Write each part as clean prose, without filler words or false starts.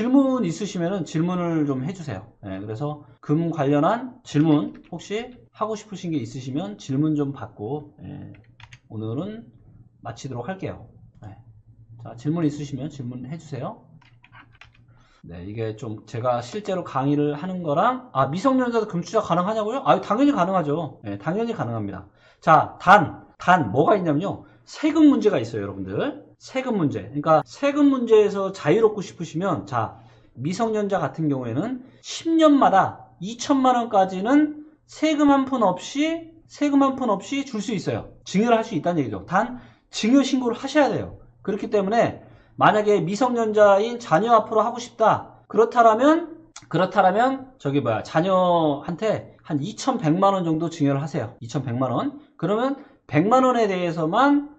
질문 있으시면은 질문을 좀 해주세요. 예, 그래서 금 관련한 질문 혹시 하고 싶으신 게 있으시면 질문 좀 받고, 예, 오늘은 마치도록 할게요. 예. 자, 질문 있으시면 질문 해주세요. 네, 이게 좀 제가 실제로 강의를 하는 거랑, 미성년자도 금투자 가능하냐고요? 당연히 가능하죠. 네, 당연히 가능합니다. 자, 단 뭐가 있냐면요. 세금 문제가 있어요, 여러분들. 세금 문제. 그러니까 세금 문제에서 자유롭고 싶으시면, 자, 미성년자 같은 경우에는 10년마다 2천만 원까지는 세금 한 푼 없이 줄 수 있어요. 증여를 할 수 있다는 얘기죠. 단 증여 신고를 하셔야 돼요. 그렇기 때문에 만약에 미성년자인 자녀 앞으로 하고 싶다. 그렇다라면 자녀한테 한 2,100만 원 정도 증여를 하세요. 2,100만 원. 그러면 100만 원에 대해서만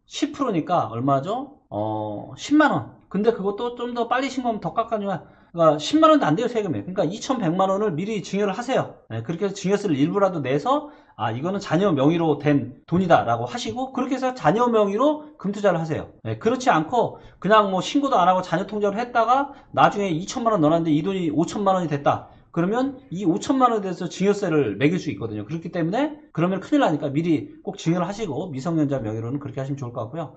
10%니까 얼마죠? 10만 원. 근데 그것도 좀 더 빨리 신고하면 더 깎아주면, 그러니까 10만 원도 안 돼요, 세금이. 그러니까 2,100만 원을 미리 증여를 하세요. 네, 그렇게 해서 증여세를 일부라도 내서, 이거는 자녀 명의로 된 돈이다라고 하시고, 그렇게 해서 자녀 명의로 금투자를 하세요. 네, 그렇지 않고 그냥 뭐 신고도 안 하고 자녀 통장을 했다가 나중에 2천만 원 넣었는데 이 돈이 5천만 원이 됐다. 그러면 이 5천만 원에 대해서 증여세를 매길 수 있거든요. 그렇기 때문에 그러면 큰일 나니까 미리 꼭 증여를 하시고, 미성년자 명의로는 그렇게 하시면 좋을 것 같고요.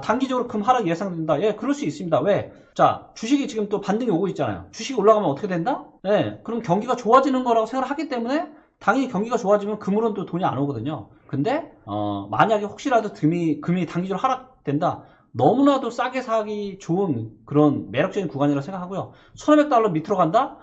단기적으로 금 하락 예상된다. 예, 그럴 수 있습니다. 왜? 자, 주식이 지금 또 반등이 오고 있잖아요. 주식이 올라가면 어떻게 된다? 예, 그럼 경기가 좋아지는 거라고 생각을 하기 때문에 당연히 경기가 좋아지면 금으로는 또 돈이 안 오거든요. 근데 만약에 혹시라도 금이 단기적으로 하락된다. 너무나도 싸게 사기 좋은 그런 매력적인 구간이라고 생각하고요. 1,500달러 밑으로 간다?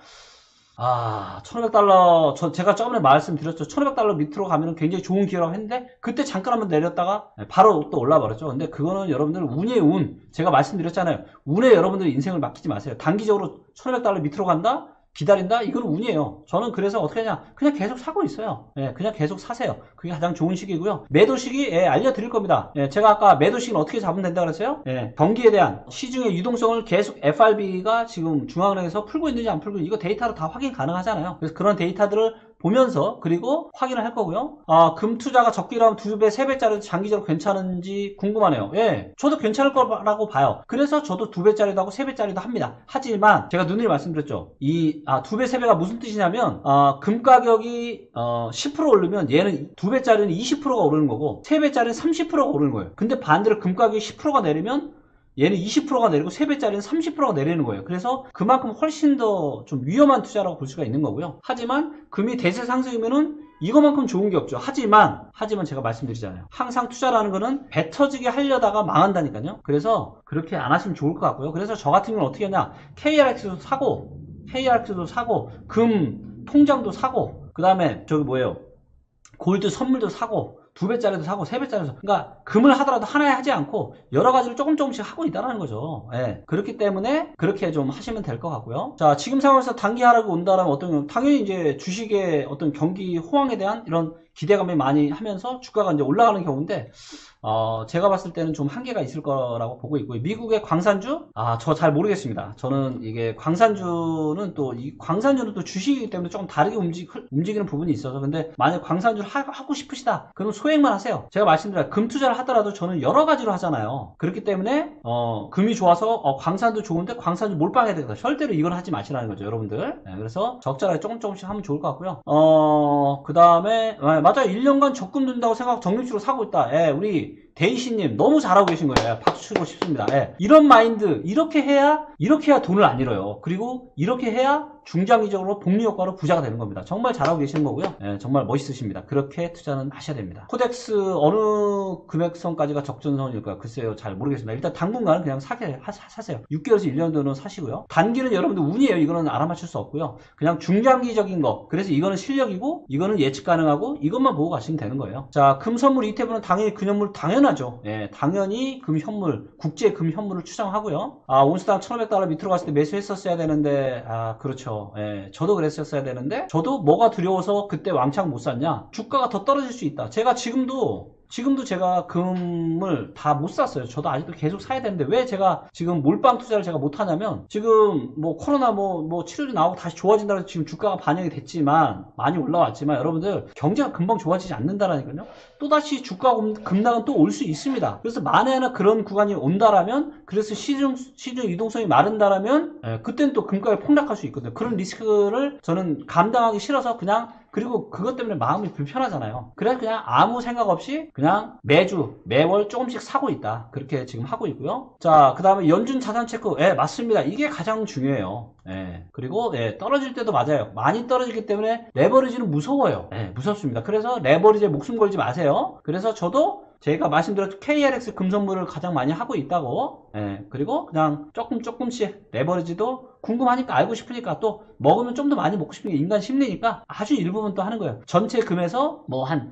1,500달러, 제가 저번에 말씀드렸죠. 1,500달러 밑으로 가면 굉장히 좋은 기회라고 했는데, 그때 잠깐 한번 내렸다가, 바로 또 올라버렸죠. 근데 그거는 여러분들 운이에요, 운. 제가 말씀드렸잖아요. 운에 여러분들 인생을 맡기지 마세요. 단기적으로 1,500달러 밑으로 간다? 기다린다? 이건 운이에요. 저는 그래서 어떻게 하냐. 그냥 계속 사고 있어요. 예, 그냥 계속 사세요. 그게 가장 좋은 시기고요. 매도 시기, 알려드릴 겁니다. 예, 제가 아까 매도 시기는 어떻게 잡으면 된다 그랬어요? 예, 경기에 대한 시중의 유동성을 계속 FRB가 지금 중앙은행에서 풀고 있는지 안 풀고 있는지 이거 데이터로 다 확인 가능하잖아요. 그래서 그런 데이터들을 보면서 그리고 확인을 할 거고요. 금 투자가 적기라면 2배, 3배짜리 장기적으로 괜찮은지 궁금하네요. 예, 저도 괜찮을 거라고 봐요. 그래서 저도 2배짜리도 하고 3배짜리도 합니다. 하지만 제가 누누이 말씀드렸죠. 2배, 3배가 무슨 뜻이냐면 금 가격이 10% 오르면 얘는 2배짜리는 20%가 오르는 거고 3배짜리는 30%가 오르는 거예요. 근데 반대로 금 가격이 10%가 내리면 얘는 20%가 내리고 3배짜리는 30%가 내리는 거예요. 그래서 그만큼 훨씬 더 좀 위험한 투자라고 볼 수가 있는 거고요. 하지만 금이 대세 상승이면은 이거만큼 좋은 게 없죠. 하지만 제가 말씀드리잖아요. 항상 투자라는 거는 배 터지게 하려다가 망한다니까요. 그래서 그렇게 안 하시면 좋을 것 같고요. 그래서 저 같은 경우는 어떻게 하냐. KRX도 사고, 금 통장도 사고, 그 다음에 골드 선물도 사고, 2배짜리도 사고 3배짜리도 사고. 그러니까 금을 하더라도 하나에 하지 않고 여러 가지를 조금씩 하고 있다는 거죠. 예. 그렇기 때문에 그렇게 좀 하시면 될 것 같고요. 자, 지금 상황에서 단기 하락이 온다라면 당연히 이제 주식의 어떤 경기 호황에 대한 이런 기대감이 많이 하면서 주가가 이제 올라가는 경우인데, 제가 봤을 때는 좀 한계가 있을 거라고 보고 있고요. 미국의 광산주? 저 잘 모르겠습니다. 저는 이게 광산주는 또 주식이기 때문에 조금 다르게 움직이는 부분이 있어서. 근데 만약 광산주를 하고 싶으시다. 그럼 소액만 하세요. 제가 말씀드려요. 금 투자를 하더라도 저는 여러 가지로 하잖아요. 그렇기 때문에, 금이 좋아서, 광산도 좋은데 광산주 몰빵해야 되겠다. 절대로 이건 하지 마시라는 거죠, 여러분들. 네, 그래서 적절하게 조금씩 하면 좋을 것 같고요. 그 다음에, 맞아요. 1년간 적금 든다고 생각하고 적립식으로 사고 있다. 예, 우리 데이시님 너무 잘하고 계신 거예요. 예, 박수 치고 싶습니다. 예, 이런 마인드, 이렇게 해야 돈을 안 잃어요. 그리고 이렇게 해야 중장기적으로 복리 효과로 부자가 되는 겁니다. 정말 잘하고 계시는 거고요. 예, 정말 멋있으십니다. 그렇게 투자는 하셔야 됩니다. 코덱스 어느 금액선까지가 적정선일까요? 글쎄요, 잘 모르겠습니다. 일단 당분간은 그냥 사세요. 6개월에서 1년 정도는 사시고요. 단기는 여러분들 운이에요. 이거는 알아맞힐 수 없고요. 그냥 중장기적인 거. 그래서 이거는 실력이고 이거는 예측 가능하고 이것만 보고 가시면 되는 거예요. 자, 금 선물 ETF는 당연히 금연물 당연하죠. 예, 당연히 금 현물, 국제 금 현물을 추정하고요. 온스당 1,500달러 밑으로 갔을 때 매수했었어야 되는데, 그렇죠. 예, 저도 그랬었어야 되는데, 저도 뭐가 두려워서 그때 왕창 못 샀냐? 주가가 더 떨어질 수 있다. 제가 지금도 지금도 제가 금을 다 못 샀어요. 저도 아직도 계속 사야 되는데 왜 제가 지금 몰빵 투자를 제가 못 하냐면 지금 뭐 코로나 뭐 치료도 나오고 다시 좋아진다고 해서 지금 주가가 반영이 됐지만 많이 올라왔지만 여러분들 경제가 금방 좋아지지 않는다라니까요. 또다시 주가 급락은 또 올 수 있습니다. 그래서 만에 하나 그런 구간이 온다라면 그래서 시중 유동성이 마른다라면 그때는 또 금가가 폭락할 수 있거든요. 그런 리스크를 저는 감당하기 싫어서 그냥 그리고 그것 때문에 마음이 불편하잖아요. 그래서 그냥 아무 생각 없이 그냥 매월 조금씩 사고 있다. 그렇게 지금 하고 있고요. 자, 그 다음에 연준 자산 체크. 맞습니다. 이게 가장 중요해요. 그리고 떨어질 때도 맞아요. 많이 떨어지기 때문에 레버리지는 무서워요. 무섭습니다. 그래서 레버리지에 목숨 걸지 마세요. 그래서 저도 제가 말씀드렸던 KRX 금선물을 가장 많이 하고 있다고. 그리고 그냥 조금씩 레버리지도 궁금하니까 알고 싶으니까 또 먹으면 좀 더 많이 먹고 싶은 게 인간 심리니까 아주 일부분 또 하는 거예요. 전체 금에서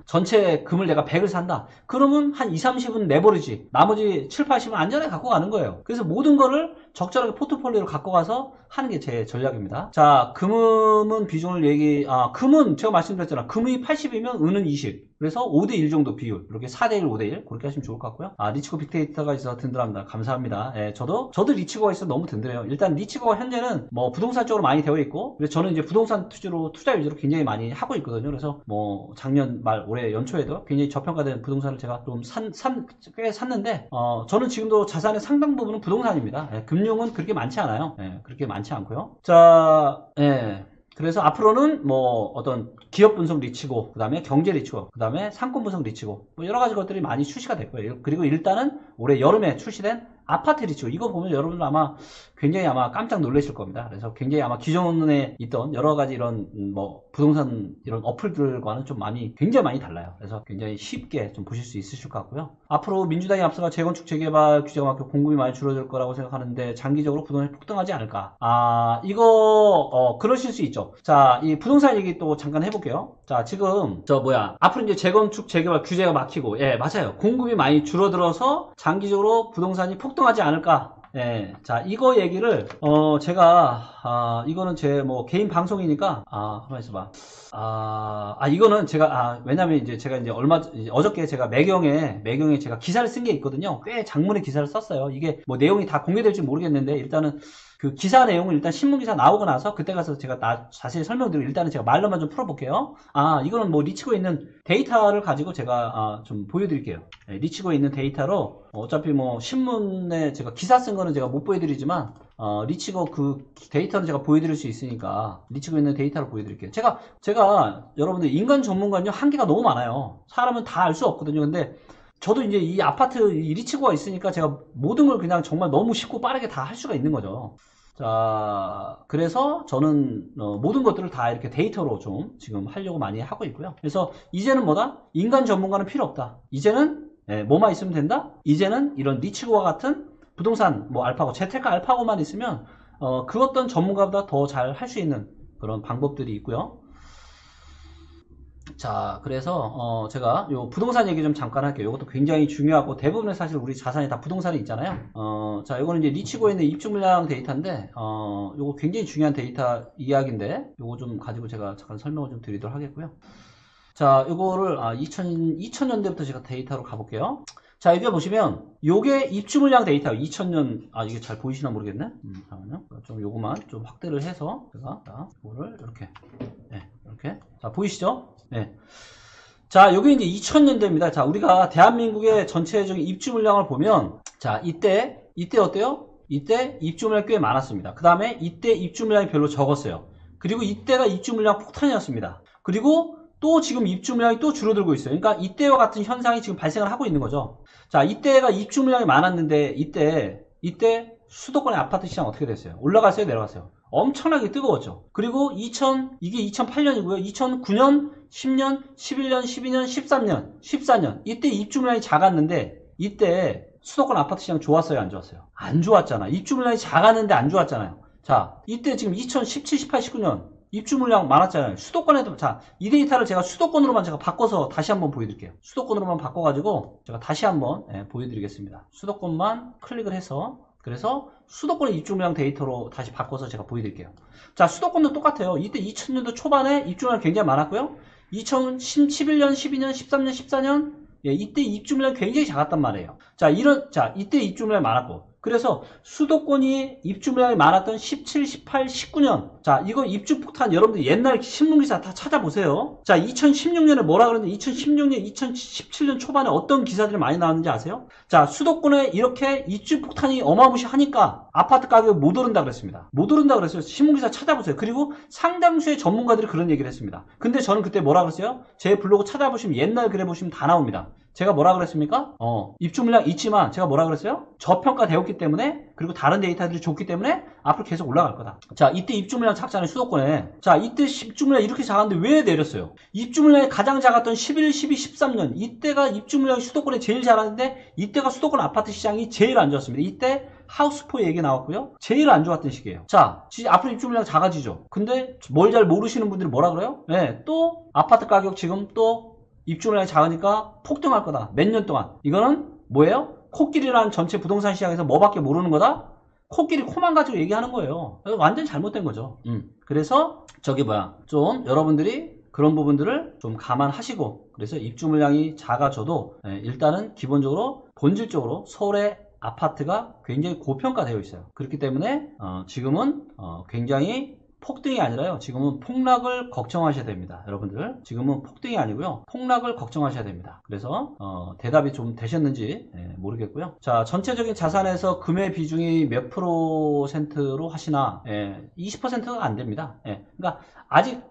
전체 금을 내가 100을 산다. 그러면 한 2, 30은 레버리지. 나머지 7, 80은 안전하게 갖고 가는 거예요. 그래서 모든 거를 적절하게 포트폴리오로 갖고 가서 하는 게 제 전략입니다. 자, 금은 비중을 금은 제가 말씀드렸잖아. 금이 80이면 은은 20. 그래서 5대1 정도 비율. 이렇게 4대1, 5대1. 그렇게 하시면 좋을 것 같고요. 리치고 빅데이터가 있어서 든든합니다. 감사합니다. 저도 리치고가 있어서 너무 든든해요. 일단 리치고가 현재는 뭐 부동산 쪽으로 많이 되어 있고, 그래서 저는 이제 부동산 투자 위주로 굉장히 많이 하고 있거든요. 그래서 뭐 작년 말 올해 연초에도 굉장히 저평가된 부동산을 제가 좀 꽤 샀는데, 저는 지금도 자산의 상당 부분은 부동산입니다. 금융은 그렇게 많지 않아요. 그렇게 많지 않고요. 자, 그래서 앞으로는 뭐 어떤 기업 분석 리치고, 그 다음에 경제 리치고, 그 다음에 상권 분석 리치고, 뭐 여러 가지 것들이 많이 출시가 될 거예요. 그리고 일단은 올해 여름에 출시된 아파트 리치고, 이거 보면 여러분들 굉장히 깜짝 놀라실 겁니다. 그래서 굉장히 기존에 있던 여러 가지 이런 뭐 부동산 이런 어플들과는 좀 굉장히 많이 달라요. 그래서 굉장히 쉽게 좀 보실 수 있으실 것 같고요. 앞으로 민주당이 앞서가 재건축 재개발 규제가 막혀 공급이 많이 줄어들 거라고 생각하는데 장기적으로 부동산이 폭등하지 않을까? 이거 그러실 수 있죠. 자, 이 부동산 얘기 또 잠깐 해볼게요. 자, 지금 앞으로 이제 재건축 재개발 규제가 막히고, 맞아요. 공급이 많이 줄어들어서 장기적으로 부동산이 폭등하지 않을까? 자, 이거 얘기를, 이거는 제 개인 방송이니까, 가만 있어봐. 이거는 왜냐면 이제 제가 이제 어저께 제가 매경에 제가 기사를 쓴 게 있거든요. 꽤 장문의 기사를 썼어요. 이게 뭐 내용이 다 공개될지 모르겠는데, 일단은 그 기사 내용을 일단 신문기사 나오고 나서 그때 가서 제가 자세히 설명드리고 일단은 제가 말로만 좀 풀어볼게요. 이거는 뭐 리치고 있는 데이터를 가지고 제가 좀 보여드릴게요. 리치고 있는 데이터로 어차피 뭐 신문에 제가 기사 쓴 거는 제가 못 보여드리지만 리치고 그 데이터는 제가 보여드릴 수 있으니까 리치고 있는 데이터를 보여드릴게요. 제가 여러분들 인간 전문가는요 한계가 너무 많아요. 사람은 다 알 수 없거든요. 근데 저도 이제 이 아파트 이 리치고가 있으니까 제가 모든 걸 그냥 정말 너무 쉽고 빠르게 다 할 수가 있는 거죠. 자, 그래서 저는 모든 것들을 다 이렇게 데이터로 좀 지금 하려고 많이 하고 있고요. 그래서 이제는 인간 전문가는 필요 없다. 이제는 뭐만 있으면 된다? 이제는 이런 리치고와 같은 부동산 알파고, 재테크 알파고만 있으면 그 어떤 전문가보다 더 잘 할 수 있는 그런 방법들이 있고요. 자, 그래서 제가 요 부동산 얘기 좀 잠깐 할게요. 이것도 굉장히 중요하고 대부분의 사실 우리 자산이 다 부동산이 있잖아요. 자, 요거는 이제 리치고에 있는 입주 물량 데이터인데 요거 굉장히 중요한 데이터 이야기인데 요거 좀 가지고 제가 잠깐 설명을 좀 드리도록 하겠고요. 자, 요거를 2000년대부터 제가 데이터로 가볼게요. 자, 여기 보시면 요게 입주 물량 데이터 2000년 이게 잘 보이시나 모르겠네. 잠깐만요. 좀 요거만 좀 확대를 해서 제가 요거를 이렇게 이렇게 자 보이시죠? 자, 요게 이제 2000년대입니다. 자, 우리가 대한민국의 전체적인 입주 물량을 보면 자, 이때 어때요? 이때 입주 물량이 꽤 많았습니다. 그 다음에 이때 입주 물량이 별로 적었어요. 그리고 이때가 입주 물량 폭탄이었습니다. 그리고 또 지금 입주 물량이 또 줄어들고 있어요. 그러니까 이때와 같은 현상이 지금 발생을 하고 있는 거죠. 자, 이때가 입주 물량이 많았는데 이때 수도권의 아파트 시장 어떻게 됐어요? 올라갔어요? 내려갔어요? 엄청나게 뜨거웠죠. 그리고 이게 2008년이고요. 2009년, 10년, 11년, 12년, 13년, 14년 이때 입주 물량이 작았는데 이때 수도권 아파트 시장 좋았어요? 안 좋았어요? 안 좋았잖아. 입주 물량이 작았는데 안 좋았잖아요. 자, 이때 지금 2017, 18, 19년 입주 물량 많았잖아요. 수도권에도 이 데이터를 제가 수도권으로만 제가 바꿔서 다시 한번 보여드릴게요. 수도권으로만 바꿔가지고 제가 다시 한번 보여드리겠습니다. 수도권만 클릭을 해서 그래서 수도권의 입주 물량 데이터로 다시 바꿔서 제가 보여드릴게요. 자, 수도권도 똑같아요. 이때 2000년도 초반에 입주 물량 굉장히 많았고요. 2011년, 12년, 13년, 14년 예, 이때 입주 물량이 굉장히 작았단 말이에요. 자, 이때 입주 물량이 많았고, 그래서 수도권이 입주 물량이 많았던 17, 18, 19년. 자, 이거 입주 폭탄 여러분들 옛날 신문기사 다 찾아보세요. 자, 2016년에 뭐라 그랬는데 2016년, 2017년 초반에 어떤 기사들이 많이 나왔는지 아세요? 자, 수도권에 이렇게 입주 폭탄이 어마무시하니까 아파트 가격이 못 오른다 그랬습니다. 못 오른다 그랬어요. 신문기사 찾아보세요. 그리고 상당수의 전문가들이 그런 얘기를 했습니다. 근데 저는 그때 뭐라 그랬어요? 제 블로그 찾아보시면 옛날 글에 보시면 다 나옵니다. 제가 뭐라 그랬습니까? 입주 물량 있지만 제가 뭐라 그랬어요? 저평가되었기 때문에, 그리고 다른 데이터들이 좋기 때문에 앞으로 계속 올라갈 거다. 자, 이때 입주 물량 작잖아요, 수도권에. 자, 이때 입주 물량 이렇게 작았는데 왜 내렸어요? 입주 물량이 가장 작았던 11, 12, 13년 이때가 입주 물량이 수도권에 제일 작았는데, 이때가 수도권 아파트 시장이 제일 안 좋았습니다. 이때 하우스포 얘기 나왔고요. 제일 안 좋았던 시기예요. 자, 앞으로 입주 물량 작아지죠. 근데 뭘 잘 모르시는 분들이 뭐라 그래요? 네, 또 아파트 가격 지금 또 입주 물량이 작으니까 폭등할 거다. 몇 년 동안. 이거는 뭐예요? 코끼리라는 전체 부동산 시장에서 뭐밖에 모르는 거다? 코끼리 코만 가지고 얘기하는 거예요. 완전 잘못된 거죠. 그래서 좀 여러분들이 그런 부분들을 좀 감안하시고, 그래서 입주 물량이 작아져도 일단은 기본적으로 본질적으로 서울의 아파트가 굉장히 고평가되어 있어요. 그렇기 때문에 지금은 굉장히 폭등이 아니라요, 지금은 폭락을 걱정하셔야 됩니다. 여러분들, 지금은 폭등이 아니고요, 폭락을 걱정하셔야 됩니다. 그래서 대답이 좀 되셨는지 모르겠고요. 자, 전체적인 자산에서 금의 비중이 몇 %로 하시나? 20%가 안 됩니다. 그러니까 아직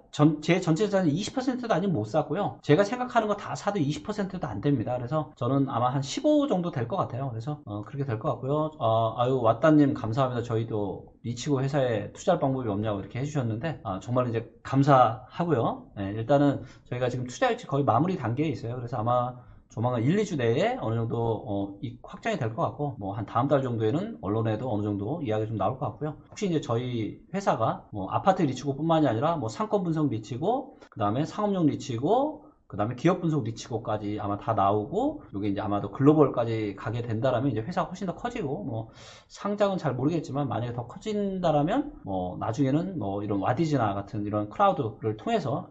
제 전체 자산이 20%도 아니면 못 샀고요. 제가 생각하는 거 다 사도 20%도 안 됩니다. 그래서 저는 아마 한 15 정도 될 것 같아요. 그래서 그렇게 될 것 같고요. 아유, 왓다님 감사합니다. 저희도 리치고 회사에 투자할 방법이 없냐고 이렇게 해주셨는데, 정말 이제 감사하고요. 일단은 저희가 지금 투자 유치 거의 마무리 단계에 있어요. 그래서 아마 조만간 1, 2주 내에 어느 정도 확정이 될 것 같고, 뭐 한 다음 달 정도에는 언론에도 어느 정도 이야기 좀 나올 것 같고요. 혹시 이제 저희 회사가 뭐 아파트 리치고 뿐만이 아니라 뭐 상권 분석 리치고, 그 다음에 상업용 리치고, 그 다음에 기업 분석 리치고까지 아마 다 나오고, 이게 이제 아마도 글로벌까지 가게 된다라면 이제 회사가 훨씬 더 커지고, 뭐 상장은 잘 모르겠지만 만약에 더 커진다라면 뭐 나중에는 뭐 이런 와디즈나 같은 이런 크라우드를 통해서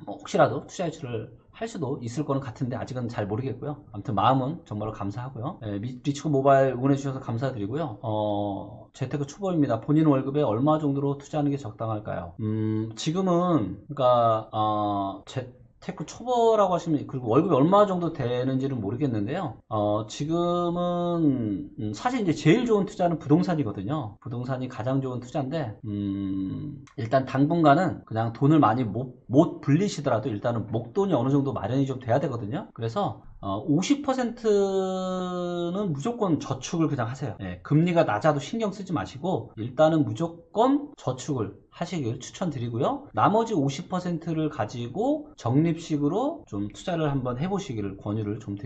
뭐 혹시라도 투자 유치를 할 수도 있을 거는 같은데 아직은 잘 모르겠고요. 아무튼 마음은 정말로 감사하고요. 리치고 모바일 응원해주셔서 감사드리고요. 재테크 초보입니다. 본인 월급에 얼마 정도로 투자하는 게 적당할까요? 지금은 그러니까 테크 초보라고 하시면, 그리고 월급이 얼마 정도 되는지는 모르겠는데요. 지금은 사실 이제 제일 좋은 투자는 부동산이거든요. 부동산이 가장 좋은 투자인데, 일단 당분간은 그냥 돈을 많이 못 불리시더라도 일단은 목돈이 어느 정도 마련이 좀 돼야 되거든요. 그래서 50%는 무조건 저축을 그냥 하세요. 금리가 낮아도 신경 쓰지 마시고 일단은 무조건 저축을 하시길 추천드리고요. 나머지 50%를 가지고 적립식으로 좀 투자를 한번 해보시기를 권유를 좀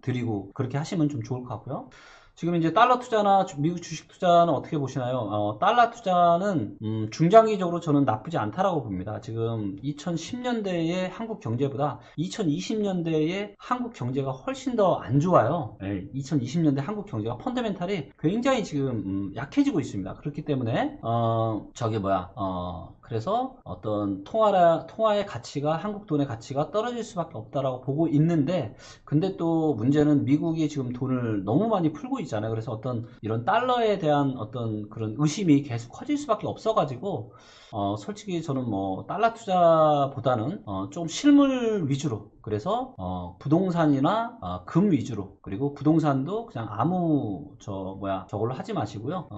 드리고 그렇게 하시면 좀 좋을 것 같고요. 지금 이제 달러 투자나 미국 주식 투자는 어떻게 보시나요? 달러 투자는 중장기적으로 저는 나쁘지 않다라고 봅니다. 지금 2010년대의 한국 경제보다 2020년대의 한국 경제가 훨씬 더 안 좋아요. 2020년대 한국 경제가 펀더멘탈이 굉장히 지금 약해지고 있습니다. 그렇기 때문에 그래서 어떤 통화의 가치가, 한국 돈의 가치가 떨어질 수밖에 없다라고 보고 있는데, 근데 또 문제는 미국이 지금 돈을 너무 많이 풀고 있잖아요. 그래서 어떤 이런 달러에 대한 어떤 그런 의심이 계속 커질 수밖에 없어가지고, 솔직히 저는 뭐 달러 투자보다는 좀 실물 위주로, 그래서 부동산이나 금 위주로, 그리고 부동산도 그냥 저걸로 하지 마시고요.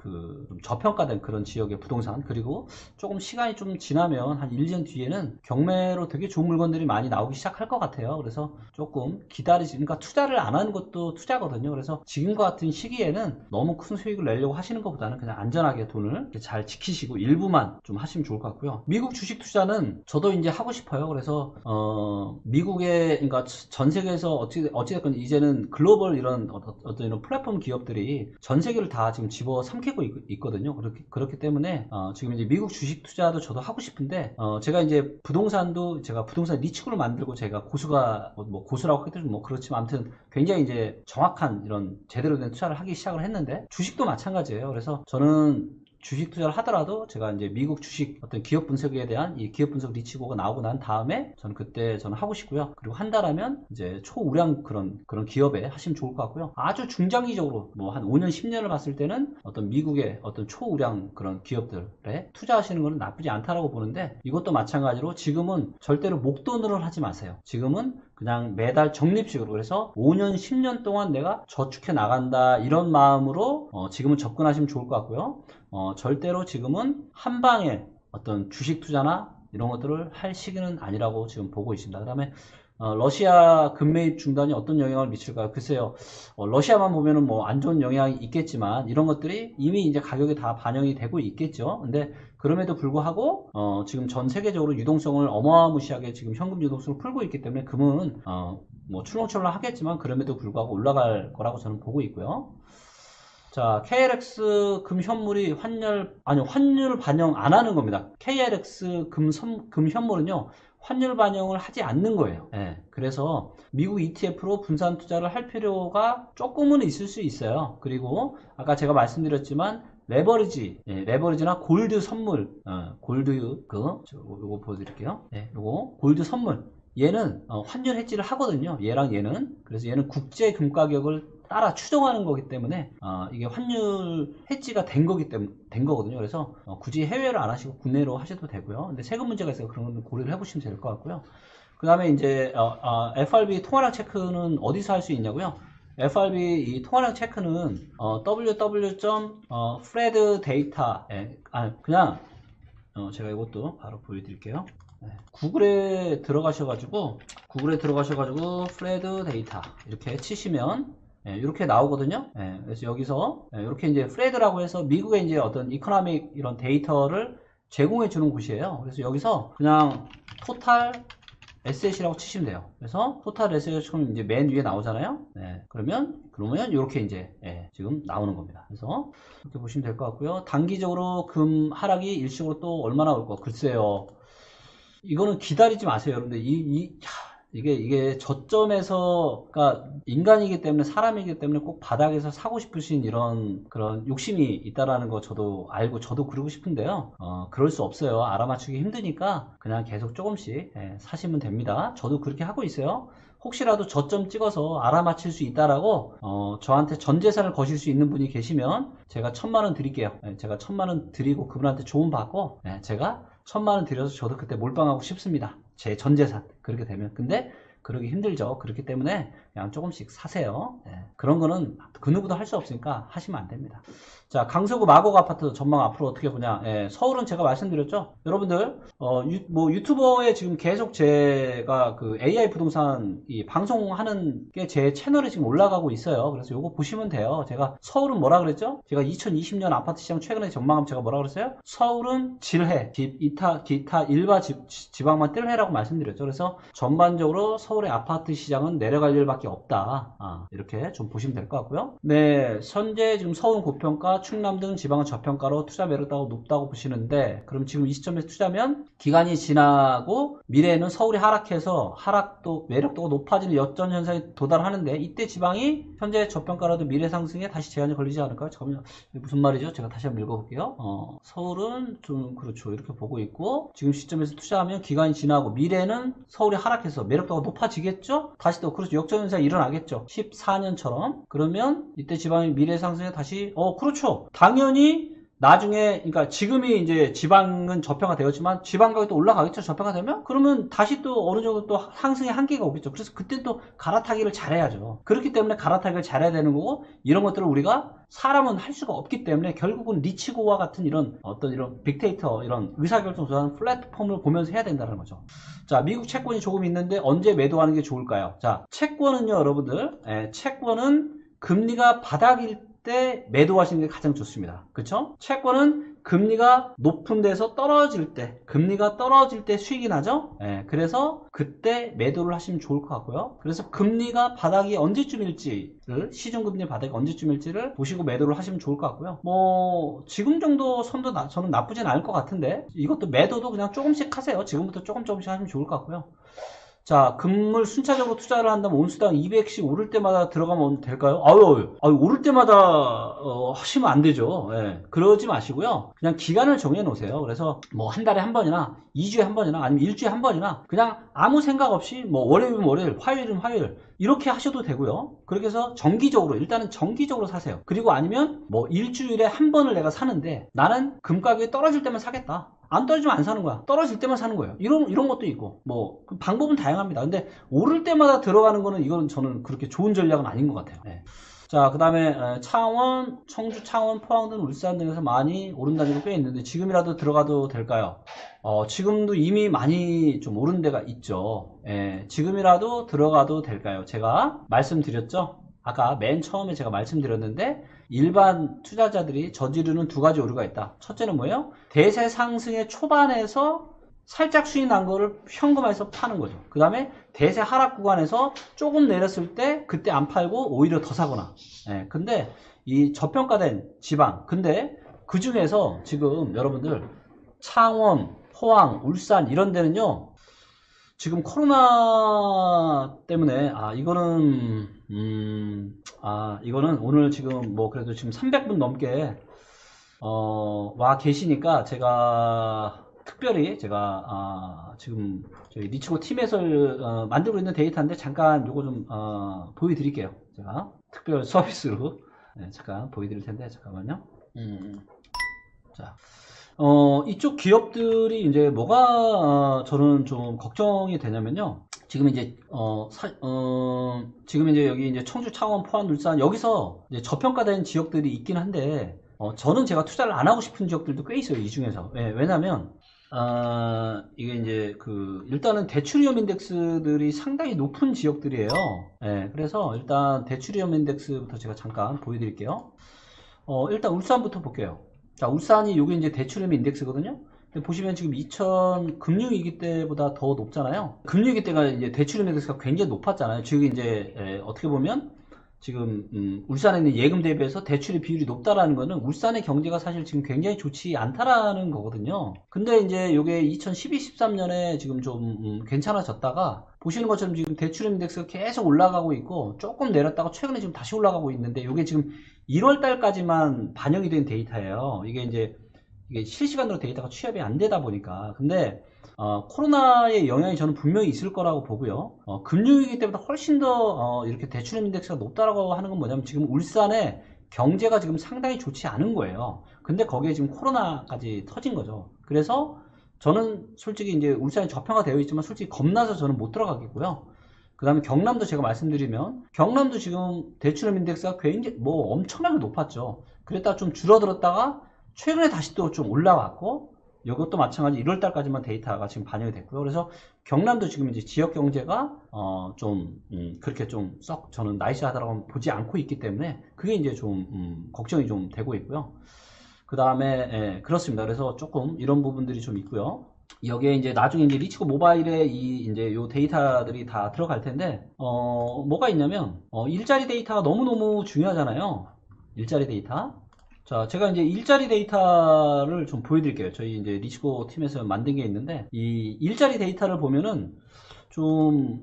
좀 저평가된 그런 지역의 부동산, 그리고 조금 시간이 좀 지나면 한 1년 뒤에는 경매로 되게 좋은 물건들이 많이 나오기 시작할 것 같아요. 그래서 조금 그러니까 투자를 안 하는 것도 투자거든요. 그래서 지금과 같은 시기에는 너무 큰 수익을 내려고 하시는 것보다는 그냥 안전하게 돈을 잘 지키시고 일부만 좀 하시면 좋을 것 같고요. 미국 주식 투자는 저도 이제 하고 싶어요. 그래서 미국의, 그러니까 전 세계에서 어찌됐건 이제는 글로벌 이런 어떤 이런 플랫폼 기업들이 전 세계를 다 지금 집어 삼키고 있거든요. 그렇기 때문에 지금 이제 미국 주식 투자도 저도 하고 싶은데, 제가 이제 제가 부동산 리츠고를 만들고 제가 고수라고 해도 뭐 그렇지만 아무튼 굉장히 이제 정확한 이런 제대로 된 투자를 하기 시작을 했는데, 주식도 마찬가지예요. 그래서 저는 주식 투자를 하더라도 제가 이제 미국 주식 어떤 기업 분석에 대한 이 기업 분석 리치고가 나오고 난 다음에 저는 그때 저는 하고 싶고요. 그리고 한다라면 이제 초우량 그런 기업에 하시면 좋을 것 같고요. 아주 중장기적으로 뭐 한 5년, 10년을 봤을 때는 어떤 미국의 어떤 초우량 그런 기업들에 투자하시는 것은 나쁘지 않다라고 보는데, 이것도 마찬가지로 지금은 절대로 목돈으로 하지 마세요. 지금은 그냥 매달 적립식으로, 그래서 5년, 10년 동안 내가 저축해 나간다 이런 마음으로 지금은 접근하시면 좋을 것 같고요. 절대로 지금은 한 방에 어떤 주식 투자나 이런 것들을 할 시기는 아니라고 지금 보고 있습니다. 그 다음에 러시아 금매입 중단이 어떤 영향을 미칠까요? 글쎄요, 러시아만 보면은 뭐 안 좋은 영향이 있겠지만 이런 것들이 이미 이제 가격에 다 반영이 되고 있겠죠. 근데 그럼에도 불구하고 지금 전 세계적으로 유동성을 어마무시하게 지금 현금 유동성을 풀고 있기 때문에 금은 뭐 출렁출렁 하겠지만 그럼에도 불구하고 올라갈 거라고 저는 보고 있고요. 자, KLX 금 현물이 환율 반영 안 하는 겁니다. KLX 금 현물은요, 환율 반영을 하지 않는 거예요. 예, 그래서 미국 ETF로 분산 투자를 할 필요가 조금은 있을 수 있어요. 그리고 아까 제가 말씀드렸지만 레버리지나 골드 선물, 골드 요거 보여드릴게요. 네, 요거 골드 선물. 얘는 환율 해지를 하거든요. 얘랑 얘는. 그래서 얘는 국제 금 가격을 따라 추정하는 거기 때문에 이게 환율 해지가 된 거거든요. 그래서 굳이 해외로 안 하시고 국내로 하셔도 되고요. 근데 세금 문제가 있어서 그런 건 고려를 해보시면 될 것 같고요. 그 다음에 이제 FRB 통화량 체크는 어디서 할 수 있냐고요? FRB 이 통화량 체크는 www.fred-data 그냥 제가 이것도 바로 보여드릴게요. 구글에 들어가셔가지고 프레드 데이터 이렇게 치시면 이렇게 나오거든요. 그래서 여기서 이렇게 이제 프레드라고 해서 미국의 이제 어떤 이코노믹 이런 데이터를 제공해 주는 곳이에요. 그래서 여기서 그냥 토탈 에셋이라고 치시면 돼요. 그래서 토탈 에셋이 지금 이제 맨 위에 나오잖아요. 그러면 이렇게 이제 지금 나오는 겁니다. 그래서 이렇게 보시면 될 것 같고요. 단기적으로 금 하락이 일시적으로 또 얼마나 올까? 글쎄요. 이거는 기다리지 마세요, 여러분들. 이게 저점에서, 그러니까 인간이기 때문에, 사람이기 때문에 꼭 바닥에서 사고 싶으신 그런 욕심이 있다라는 거 저도 알고 저도 그러고 싶은데요. 그럴 수 없어요. 알아맞추기 힘드니까 그냥 계속 조금씩 사시면 됩니다. 저도 그렇게 하고 있어요. 혹시라도 저점 찍어서 알아맞힐 수 있다라고 저한테 전 재산을 거실 수 있는 분이 계시면 제가 1,000,000원 드릴게요. 제가 1,000,000원 드리고 그분한테 조언 받고 제가 1,000,000원 드려서 저도 그때 몰빵하고 싶습니다. 제 전 재산. 그렇게 되면. 근데 그러기 힘들죠. 그렇기 때문에 그냥 조금씩 사세요. 그런 거는 그 누구도 할 수 없으니까 하시면 안 됩니다. 자, 강서구 마곡 아파트 전망 앞으로 어떻게 보냐. 서울은 제가 말씀드렸죠. 여러분들 유튜버에 지금 계속 제가 그 AI 부동산 이 방송하는 게 제 채널에 지금 올라가고 있어요. 그래서 요거 보시면 돼요. 제가 서울은 뭐라 그랬죠? 제가 2020년 아파트 시장 최근에 전망하면 제가 뭐라 그랬어요? 서울은 질해, 기타 일바 지방만 뜰해라고 말씀드렸죠. 그래서 전반적으로 서울의 아파트 시장은 내려갈 일밖에 없다. 이렇게 좀 보시면 될 것 같고요. 네, 현재 지금 서울은 고평가, 충남 등 지방은 저평가로 투자 매력도가 높다고 보시는데, 그럼 지금 이 시점에서 투자면 기간이 지나고 미래에는 서울이 하락해서 매력도가 높아지는 역전 현상에 도달하는데, 이때 지방이 현재 저평가라도 미래 상승에 다시 제한이 걸리지 않을까요? 잠깐만요. 무슨 말이죠? 제가 다시 한번 읽어볼게요. 서울은 좀 그렇죠. 이렇게 보고 있고, 지금 시점에서 투자하면 기간이 지나고 미래에는 서울이 하락해서 매력도가 높아지겠죠? 다시 또 그렇죠. 역전 현상이 일어나겠죠. 14년처럼. 그러면 이때 지방이 미래 상승에 다시 그렇죠. 당연히 나중에, 그러니까 지금이 이제 지방은 저평가 되었지만 지방 가격이 또 올라가겠죠. 저평가 되면. 그러면 다시 또 어느 정도 또 상승의 한계가 오겠죠. 그래서 그때 또 갈아타기를 잘해야죠. 그렇기 때문에 갈아타기를 잘해야 되는 거고, 이런 것들을 우리가 사람은 할 수가 없기 때문에 결국은 리치고와 같은 이런 빅데이터, 이런 의사결정 조사하는 플랫폼을 보면서 해야 된다는 거죠. 자, 미국 채권이 조금 있는데 언제 매도하는 게 좋을까요? 자, 채권은요, 여러분들, 채권은 금리가 바닥일 때 매도하시는 게 가장 좋습니다. 그쵸? 채권은 금리가 높은 데서 금리가 떨어질 때 수익이 나죠? 그래서 그때 매도를 하시면 좋을 것 같고요. 그래서 금리가 바닥이 언제쯤일지를, 시중금리 바닥이 언제쯤일지를 보시고 매도를 하시면 좋을 것 같고요. 지금 정도 선도 저는 나쁘진 않을 것 같은데, 이것도 매도도 그냥 조금씩 하세요. 지금부터 조금씩 하시면 좋을 것 같고요. 자, 금을 순차적으로 투자를 한다면 온수당 200씩 오를 때마다 들어가면 될까요? 아유, 오를 때마다 하시면 안 되죠. 예, 그러지 마시고요. 그냥 기간을 정해 놓으세요. 그래서 뭐 한 달에 한 번이나 2주에 한 번이나 아니면 일주일에 한 번이나 그냥 아무 생각 없이 뭐 월요일은 월요일, 화요일은 화요일 이렇게 하셔도 되고요. 그렇게 해서 정기적으로 일단은 정기적으로 사세요. 그리고 아니면 뭐 일주일에 한 번을 내가 사는데 나는 금 가격이 떨어질 때만 사겠다. 안 떨어지면 안 사는 거야. 떨어질 때만 사는 거예요. 이런 것도 있고, 뭐, 방법은 다양합니다. 근데, 오를 때마다 들어가는 거는 이건 저는 그렇게 좋은 전략은 아닌 것 같아요. 네. 자, 그 다음에, 창원, 청주, 창원, 포항 등 울산 등에서 많이 오른다는 게 꽤 있는데, 지금이라도 들어가도 될까요? 지금도 이미 많이 좀 오른 데가 있죠. 예, 지금이라도 들어가도 될까요? 제가 말씀드렸죠? 아까 맨 처음에 제가 말씀드렸는데, 일반 투자자들이 저지르는 두 가지 오류가 있다. 첫째는 뭐예요? 대세 상승의 초반에서 살짝 수익 난 거를 현금화해서 파는 거죠. 그 다음에 대세 하락 구간에서 조금 내렸을 때 그때 안 팔고 오히려 더 사거나. 예, 근데 이 저평가된 지방, 근데 그 중에서 지금 여러분들 창원, 포항, 울산 이런 데는요. 지금 코로나 때문에 이거는 오늘 지금 뭐 그래도 지금 300분 넘게 와 계시니까 제가 특별히 지금 저희 리치고 팀에서 만들고 있는 데이터인데 잠깐 요거 좀 보여드릴게요. 제가 특별 서비스로 잠깐 보여드릴 텐데 잠깐만요. 자. 이쪽 기업들이 이제 뭐가 저는 좀 걱정이 되냐면요. 지금 이제 지금 이제 여기 이제 청주, 창원, 포항, 울산 여기서 이제 저평가된 지역들이 있긴 한데 저는 제가 투자를 안 하고 싶은 지역들도 꽤 있어요. 이 중에서. 왜냐면 이게 이제 일단은 대출위험 인덱스들이 상당히 높은 지역들이에요. 그래서 일단 대출위험 인덱스부터 제가 잠깐 보여드릴게요. 일단 울산부터 볼게요. 자, 울산이 요게 이제 대출위험 인덱스거든요. 근데 보시면 지금 금융위기 때보다 더 높잖아요. 금융위기 때가 이제 대출위험 인덱스가 굉장히 높았잖아요. 즉 이제 어떻게 보면 지금 울산에 있는 예금 대비해서 대출의 비율이 높다라는 거는 울산의 경제가 사실 지금 굉장히 좋지 않다라는 거거든요. 근데 이제 요게 2012, 13년에 지금 좀 괜찮아졌다가 보시는 것처럼 지금 대출 인덱스가 계속 올라가고 있고 조금 내렸다가 최근에 지금 다시 올라가고 있는데 요게 지금 1월 달까지만 반영이 된 데이터예요. 이게 실시간으로 데이터가 취합이 안 되다 보니까. 근데 코로나의 영향이 저는 분명히 있을 거라고 보고요. 금융위기 때보다 훨씬 더 이렇게 대출 인덱스가 높다라고 하는 건 뭐냐면 지금 울산의 경제가 지금 상당히 좋지 않은 거예요. 근데 거기에 지금 코로나까지 터진 거죠. 그래서 저는 솔직히 이제 울산이 저평가되어 있지만 솔직히 겁나서 저는 못 들어가겠고요. 그 다음에 경남도 제가 말씀드리면 경남도 지금 대출금 인덱스가 굉장히 뭐 엄청나게 높았죠. 그랬다가 좀 줄어들었다가 최근에 다시 또 좀 올라왔고 이것도 마찬가지 1월 달까지만 데이터가 지금 반영이 됐고요. 그래서 경남도 지금 이제 지역 경제가 그렇게 좀 썩 저는 나이스하다라고 보지 않고 있기 때문에 그게 이제 좀 걱정이 좀 되고 있고요. 그 다음에 그렇습니다. 그래서 조금 이런 부분들이 좀 있고요. 여기에 이제 나중에 이제 리치고 모바일에 이제 요 데이터들이 다 들어갈 텐데 뭐가 있냐면 일자리 데이터가 너무너무 중요하잖아요. 일자리 데이터. 자, 제가 이제 일자리 데이터를 좀 보여드릴게요. 저희 이제 리치고 팀에서 만든 게 있는데 이 일자리 데이터를 보면은 좀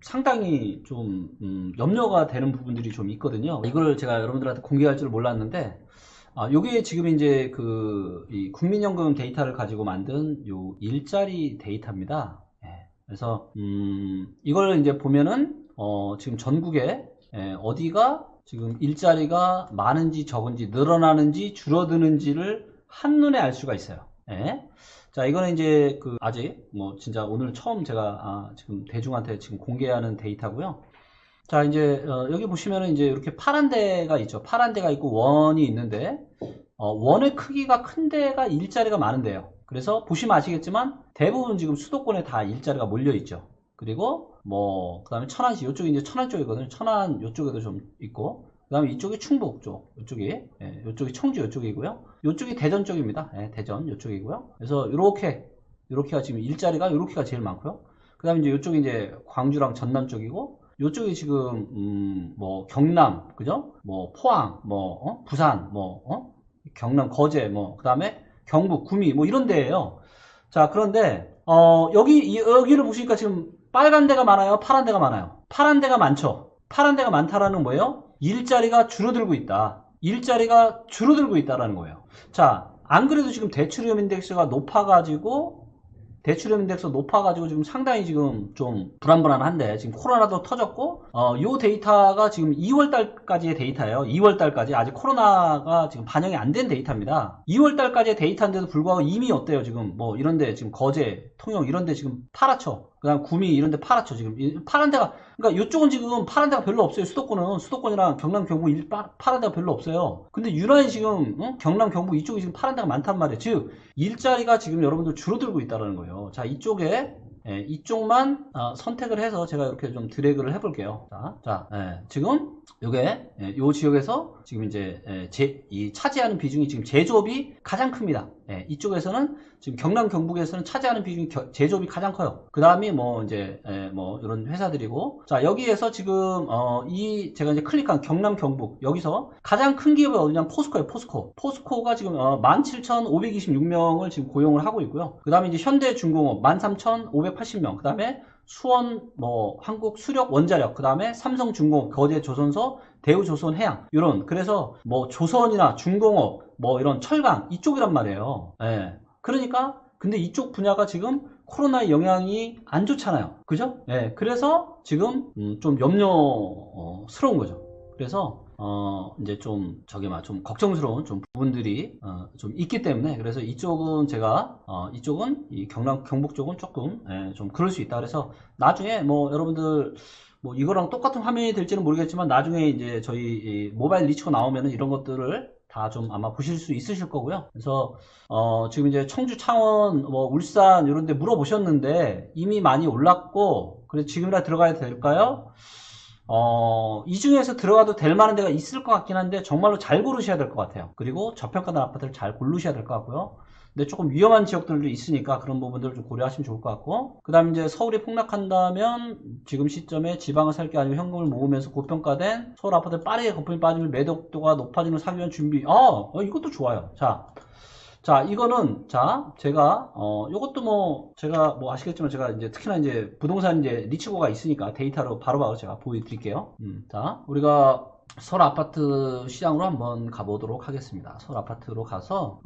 상당히 좀 염려가 되는 부분들이 좀 있거든요. 이걸 제가 여러분들한테 공개할 줄 몰랐는데 요게 지금 이제 이 국민연금 데이터를 가지고 만든 요 일자리 데이터입니다. 그래서 이걸 이제 보면은 지금 전국에 어디가 지금 일자리가 많은지 적은지 늘어나는지 줄어드는지를 한눈에 알 수가 있어요. 자, 이거는 이제 아직 뭐 진짜 오늘 처음 제가 지금 대중한테 지금 공개하는 데이터고요. 자, 이제 여기 보시면은 이제 이렇게 파란 데가 있죠. 파란 데가 있고 원이 있는데 원의 크기가 큰 데가 일자리가 많은데요. 그래서 보시면 아시겠지만 대부분 지금 수도권에 다 일자리가 몰려 있죠. 그리고 뭐 그다음에 천안시 이쪽이 이제 천안 쪽이거든요. 천안 이쪽에도 좀 있고 그다음에 이쪽이 충북 쪽 이쪽이 청주 이쪽이고요. 이쪽이 대전 쪽입니다. 대전 이쪽이고요. 그래서 요렇게가 지금 일자리가 요렇게가 제일 많고요. 그다음에 이제 이쪽이 이제 광주랑 전남 쪽이고 요쪽이 지금 뭐 경남 그죠? 뭐 포항 뭐 부산 뭐 경남 거제 뭐 그다음에 경북 구미 뭐 이런 데예요. 자, 그런데 여기를 보시니까 지금 빨간 데가 많아요? 파란 데가 많아요? 파란 데가 많죠? 파란 데가 많다라는 뭐예요? 일자리가 줄어들고 있다. 일자리가 줄어들고 있다라는 거예요. 자, 안 그래도 지금 대출위험 인덱스가 높아가지고 지금 상당히 지금 좀 불안불안한데, 지금 코로나도 터졌고, 요 데이터가 지금 2월달까지의 데이터예요. 2월달까지. 아직 코로나가 지금 반영이 안 된 데이터입니다. 2월달까지의 데이터인데도 불구하고 이미 어때요? 지금 뭐 이런데 지금 거제, 통영 이런데 지금 파랗죠? 그 다음 구미 이런데 파랗죠? 지금 파란 데가, 그러니까 이쪽은 지금 파란 데가 별로 없어요. 수도권이랑 경남, 경북 파란 데가 별로 없어요. 근데 유난히 지금 경남, 경북 이쪽이 지금 파란 데가 많단 말이에요. 즉 일자리가 지금 여러분들 줄어들고 있다는 거예요. 자, 이쪽만 선택을 해서 제가 이렇게 좀 드래그를 해볼게요. 지금 요게 요 지역에서 지금 이제 이 차지하는 비중이 지금 제조업이 가장 큽니다. 이쪽에서는 지금 경남, 경북에서는 차지하는 비중이 제조업이 가장 커요. 그 다음이 뭐 이제 뭐 이런 회사들이고, 자, 여기에서 지금 제가 이제 클릭한 경남, 경북 여기서 가장 큰 기업이 어디냐면 포스코예요. 포스코가 지금 17,526명을 지금 고용을 하고 있고요. 그 다음에 이제 현대중공업 13,580명, 그 다음에 수원, 뭐 한국 수력 원자력, 그 다음에 삼성중공업, 거제조선소, 대우조선해양, 이런, 그래서 뭐 조선이나 중공업, 뭐 이런 철강 이쪽이란 말이에요. 그러니까 근데 이쪽 분야가 지금 코로나의 영향이 안 좋잖아요. 그죠? 그래서 지금 좀 염려스러운 거죠. 그래서 이제 좀 좀 걱정스러운 좀 부분들이 좀 있기 때문에, 그래서 이쪽은 제가 이쪽은 이 경남, 경북 쪽은 조금 좀 그럴 수 있다. 그래서 나중에 뭐 여러분들 뭐 이거랑 똑같은 화면이 될지는 모르겠지만, 나중에 이제 저희 모바일 리치고 나오면은 이런 것들을 다 좀 아마 보실 수 있으실 거고요. 그래서 지금 이제 청주, 창원, 뭐 울산 이런 데 물어보셨는데 이미 많이 올랐고, 그래서 지금이라 들어가야 될까요? 이 중에서 들어가도 될 만한 데가 있을 것 같긴 한데 정말로 잘 고르셔야 될 것 같아요. 그리고 저평가된 아파트를 잘 고르셔야 될 것 같고요. 근데 조금 위험한 지역들도 있으니까 그런 부분들을 좀 고려하시면 좋을 것 같고, 그 다음 이제 서울이 폭락한다면 지금 시점에 지방을 살 게 아니고 현금을 모으면서 고평가된 서울 아파트 빠르게 거품이 빠지면 매덕도가 높아지는 사기 위한 준비. 이것도 좋아요. 자, 이거는, 제가, 요것도 뭐, 제가 뭐 아시겠지만, 제가 이제 특히나 이제 부동산 이제 리치고가 있으니까 데이터로 바로바로 제가 보여드릴게요. 자, 우리가 서울 아파트 시장으로 한번 가보도록 하겠습니다. 서울 아파트로 가서,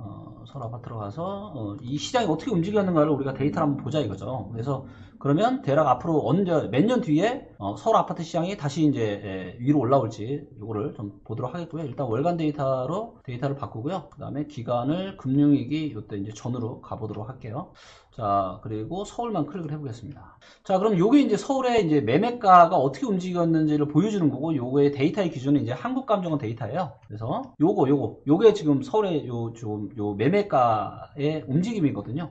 이 시장이 어떻게 움직였는가를 우리가 데이터를 한번 보자 이거죠. 그래서, 그러면 대략 앞으로 몇 년 뒤에 서울 아파트 시장이 다시 이제 위로 올라올지 요거를 좀 보도록 하겠고요. 일단 월간 데이터를 바꾸고요. 그 다음에 기간을 금융위기 요때 이제 전으로 가보도록 할게요. 자, 그리고 서울만 클릭을 해보겠습니다. 자, 그럼 요게 이제 서울의 이제 매매가가 어떻게 움직였는지를 보여주는 거고, 요거의 데이터의 기준은 이제 한국감정원 데이터예요. 그래서 요게 지금 서울의 요 매매가의 움직임이거든요.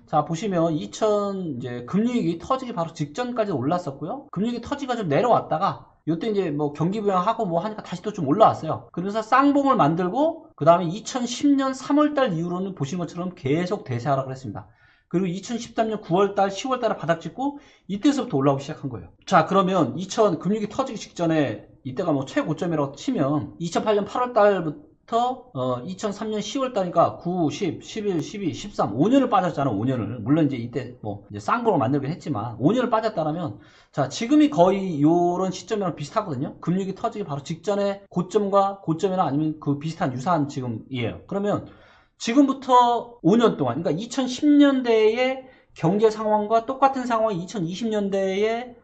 자, 보시면 이제 금융위기 터지기 바로 직전까지 올랐었고요. 금융위기 터지가 좀 내려왔다가 요때 이제 뭐 경기 부양하고 뭐 하니까 다시 또 좀 올라왔어요. 그래서 쌍봉을 만들고, 그 다음에 2010년 3월달 이후로는 보신 것처럼 계속 대세하락을 했습니다. 그리고 2013년 9월달, 10월달에 바닥 찍고 이때서부터 올라오기 시작한 거예요. 자, 그러면 금융위기 터지기 직전에 이때가 뭐 최고점이라고 치면 2008년 8월달부터 2003년 10월달이니까 9, 10, 11, 12, 13, 5년을 빠졌잖아. 5년을. 물론 이제 이때 뭐 이제 쌍으로 만들긴 했지만 5년을 빠졌다라면, 자, 지금이 거의 요런 시점이랑 비슷하거든요. 금융위기 터지기 바로 직전에 고점이나 아니면 그 비슷한 유사한 지금이에요. 그러면 지금부터 5년 동안, 그러니까 2010년대의 경제 상황과 똑같은 상황이 2020년대에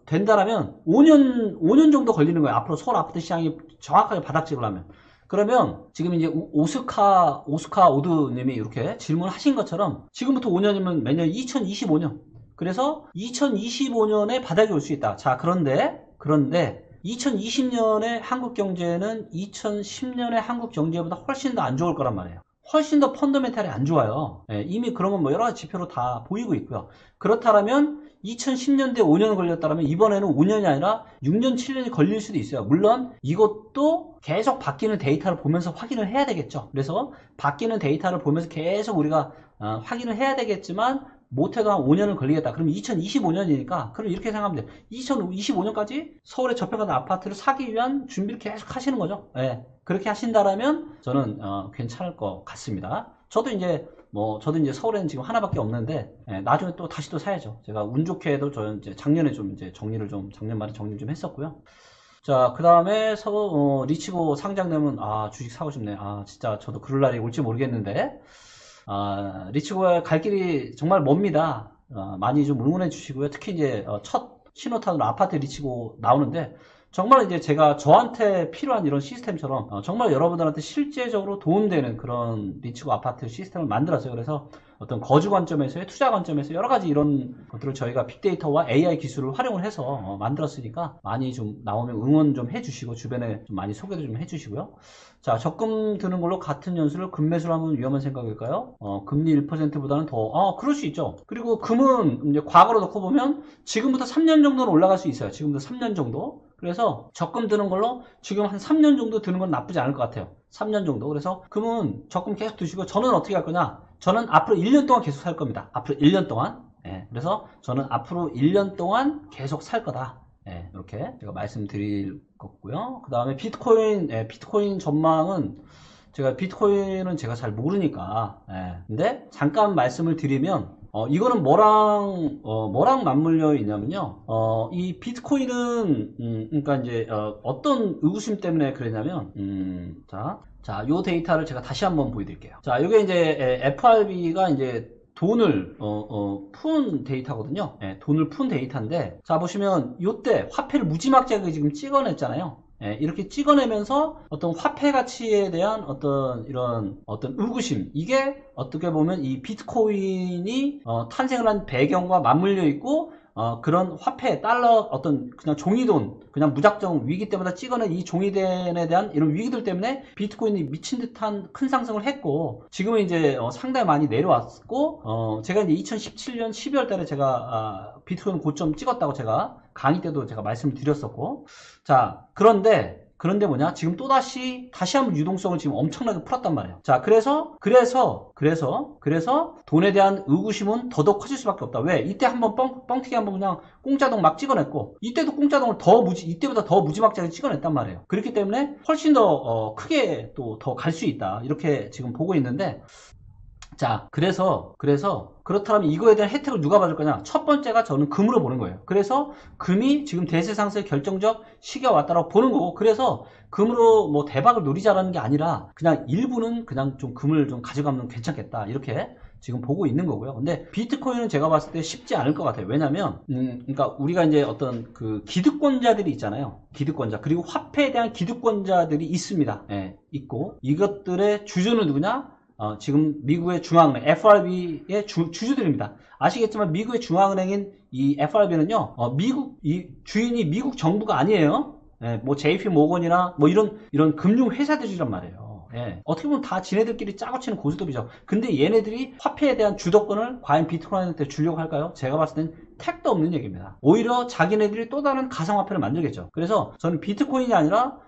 된다라면 5년 정도 걸리는 거예요. 앞으로 서울 아파트 시장이 정확하게 바닥찍으려면. 그러면 지금 이제 오스카 오드님이 이렇게 질문하신 것처럼 지금부터 5년이면 매년 2025년. 그래서 2025년에 바닥이 올 수 있다. 자, 그런데 2020년의 한국 경제는 2010년의 한국 경제보다 훨씬 더 안 좋을 거란 말이에요. 훨씬 더 펀더멘탈이 안 좋아요. 이미 그런 건 뭐 여러 가지 지표로 다 보이고 있고요. 그렇다면 2010년대 5년 걸렸다면 이번에는 5년이 아니라 6년, 7년이 걸릴 수도 있어요. 물론 이것도 계속 바뀌는 데이터를 보면서 확인을 해야 되겠죠. 그래서 바뀌는 데이터를 보면서 계속 우리가 확인을 해야 되겠지만, 못해도 한 5년을 걸리겠다. 그럼 2025년이니까 그럼 이렇게 생각하면 돼요. 2025년까지 서울에 저평가된 아파트를 사기 위한 준비를 계속 하시는 거죠. 그렇게 하신다라면 저는 괜찮을 것 같습니다. 저도 이제 뭐 저도 이제 서울에는 지금 하나밖에 없는데 나중에 또 다시 또 사야죠. 제가 운 좋게도 저는 이제 작년에 좀 이제 작년 말에 정리를 좀 했었고요. 자, 그 다음에 리치고 상장되면 주식 사고 싶네. 진짜 저도 그럴 날이 올지 모르겠는데 리치고의 갈 길이 정말 멉니다. 많이 좀 응원해 주시고요. 특히 이제 첫 신호탄으로 아파트 리치고 나오는데 정말 이제 제가 저한테 필요한 이런 시스템처럼 정말 여러분들한테 실제적으로 도움되는 그런 리치고 아파트 시스템을 만들었어요. 그래서 어떤 거주 관점에서의 투자 관점에서 여러 가지 이런 것들을 저희가 빅데이터와 AI 기술을 활용을 해서 만들었으니까 많이 좀 나오면 응원 좀 해주시고 주변에 좀 많이 소개도 좀 해주시고요. 자, 적금 드는 걸로 같은 연수를 금매수를 하면 위험한 생각일까요? 금리 1%보다는 더, 그럴 수 있죠. 그리고 금은 이제 과거로 놓고 보면 지금부터 3년 정도는 올라갈 수 있어요. 지금부터 3년 정도. 그래서 적금 드는 걸로 지금 한 3년 정도 드는 건 나쁘지 않을 것 같아요. 3년 정도. 그래서 금은 적금 계속 드시고 저는 어떻게 할 거냐? 저는 앞으로 1년 동안 계속 살 겁니다. 앞으로 1년 동안. 그래서 저는 앞으로 1년 동안 계속 살 거다. 이렇게 제가 말씀드릴 거고요. 그 다음에 비트코인 전망은 제가 비트코인은 제가 잘 모르니까. 근데 잠깐 말씀을 드리면 이거는 뭐랑 맞물려 있냐면요. 이 비트코인은, 그러니까 이제, 어떤 의구심 때문에 그랬냐면, 자, 요 데이터를 제가 다시 한번 보여드릴게요. 자, 요게 이제, FRB가 이제, 돈을, 푼 데이터거든요. 돈을 푼 데이터인데, 자, 보시면, 요때 화폐를 무지막지하게 지금 찍어냈잖아요. 이렇게 찍어내면서 어떤 화폐 가치에 대한 어떤 의구심, 이게 어떻게 보면 이 비트코인이 탄생을 한 배경과 맞물려 있고 그런 화폐, 달러, 어떤 그냥 종이돈, 그냥 무작정 위기 때마다 찍어낸 이 종이돈에 대한 이런 위기들 때문에 비트코인이 미친 듯한 큰 상승을 했고, 지금은 이제 상당히 많이 내려왔고, 제가 이제 2017년 12월 달에 제가 비트코인 고점 찍었다고 제가 강의 때도 제가 말씀을 드렸었고, 자, 그런데 뭐냐? 지금 다시 한번 유동성을 지금 엄청나게 풀었단 말이에요. 자, 그래서 돈에 대한 의구심은 더더욱 커질 수밖에 없다. 왜? 이때 한번 뻥튀기 한번 그냥 공짜동 막 찍어냈고, 이때도 공짜동을 이때보다 더 무지막지하게 찍어냈단 말이에요. 그렇기 때문에 훨씬 더 크게 또 더 갈 수 있다. 이렇게 지금 보고 있는데, 자, 그렇다면 이거에 대한 혜택을 누가 받을 거냐? 첫 번째가 저는 금으로 보는 거예요. 그래서 금이 지금 대세 상승의 결정적 시기가 왔다라고 보는 거고, 그래서 금으로 뭐 대박을 노리자라는 게 아니라 그냥 일부는 그냥 좀 금을 좀 가져가면 괜찮겠다. 이렇게 지금 보고 있는 거고요. 근데 비트코인은 제가 봤을 때 쉽지 않을 것 같아요. 왜냐면, 그러니까 우리가 이제 어떤 그 기득권자들이 있잖아요. 기득권자. 그리고 화폐에 대한 기득권자들이 있습니다. 있고, 이것들의 주주는 누구냐? 지금 미국의 중앙은행 FRB의 주주들입니다. 아시겠지만 미국의 중앙은행인 이 FRB는요, 이 주인이 미국 정부가 아니에요. 뭐 JP 모건이나 뭐 이런 금융 회사들이란 말이에요. 어떻게 보면 다 지네들끼리 짜고 치는 고스톱이죠. 근데 얘네들이 화폐에 대한 주도권을 과연 비트코인한테 주려고 할까요? 제가 봤을 땐 택도 없는 얘기입니다. 오히려 자기네들이 또 다른 가상화폐를 만들겠죠. 그래서 저는 비트코인이 아니라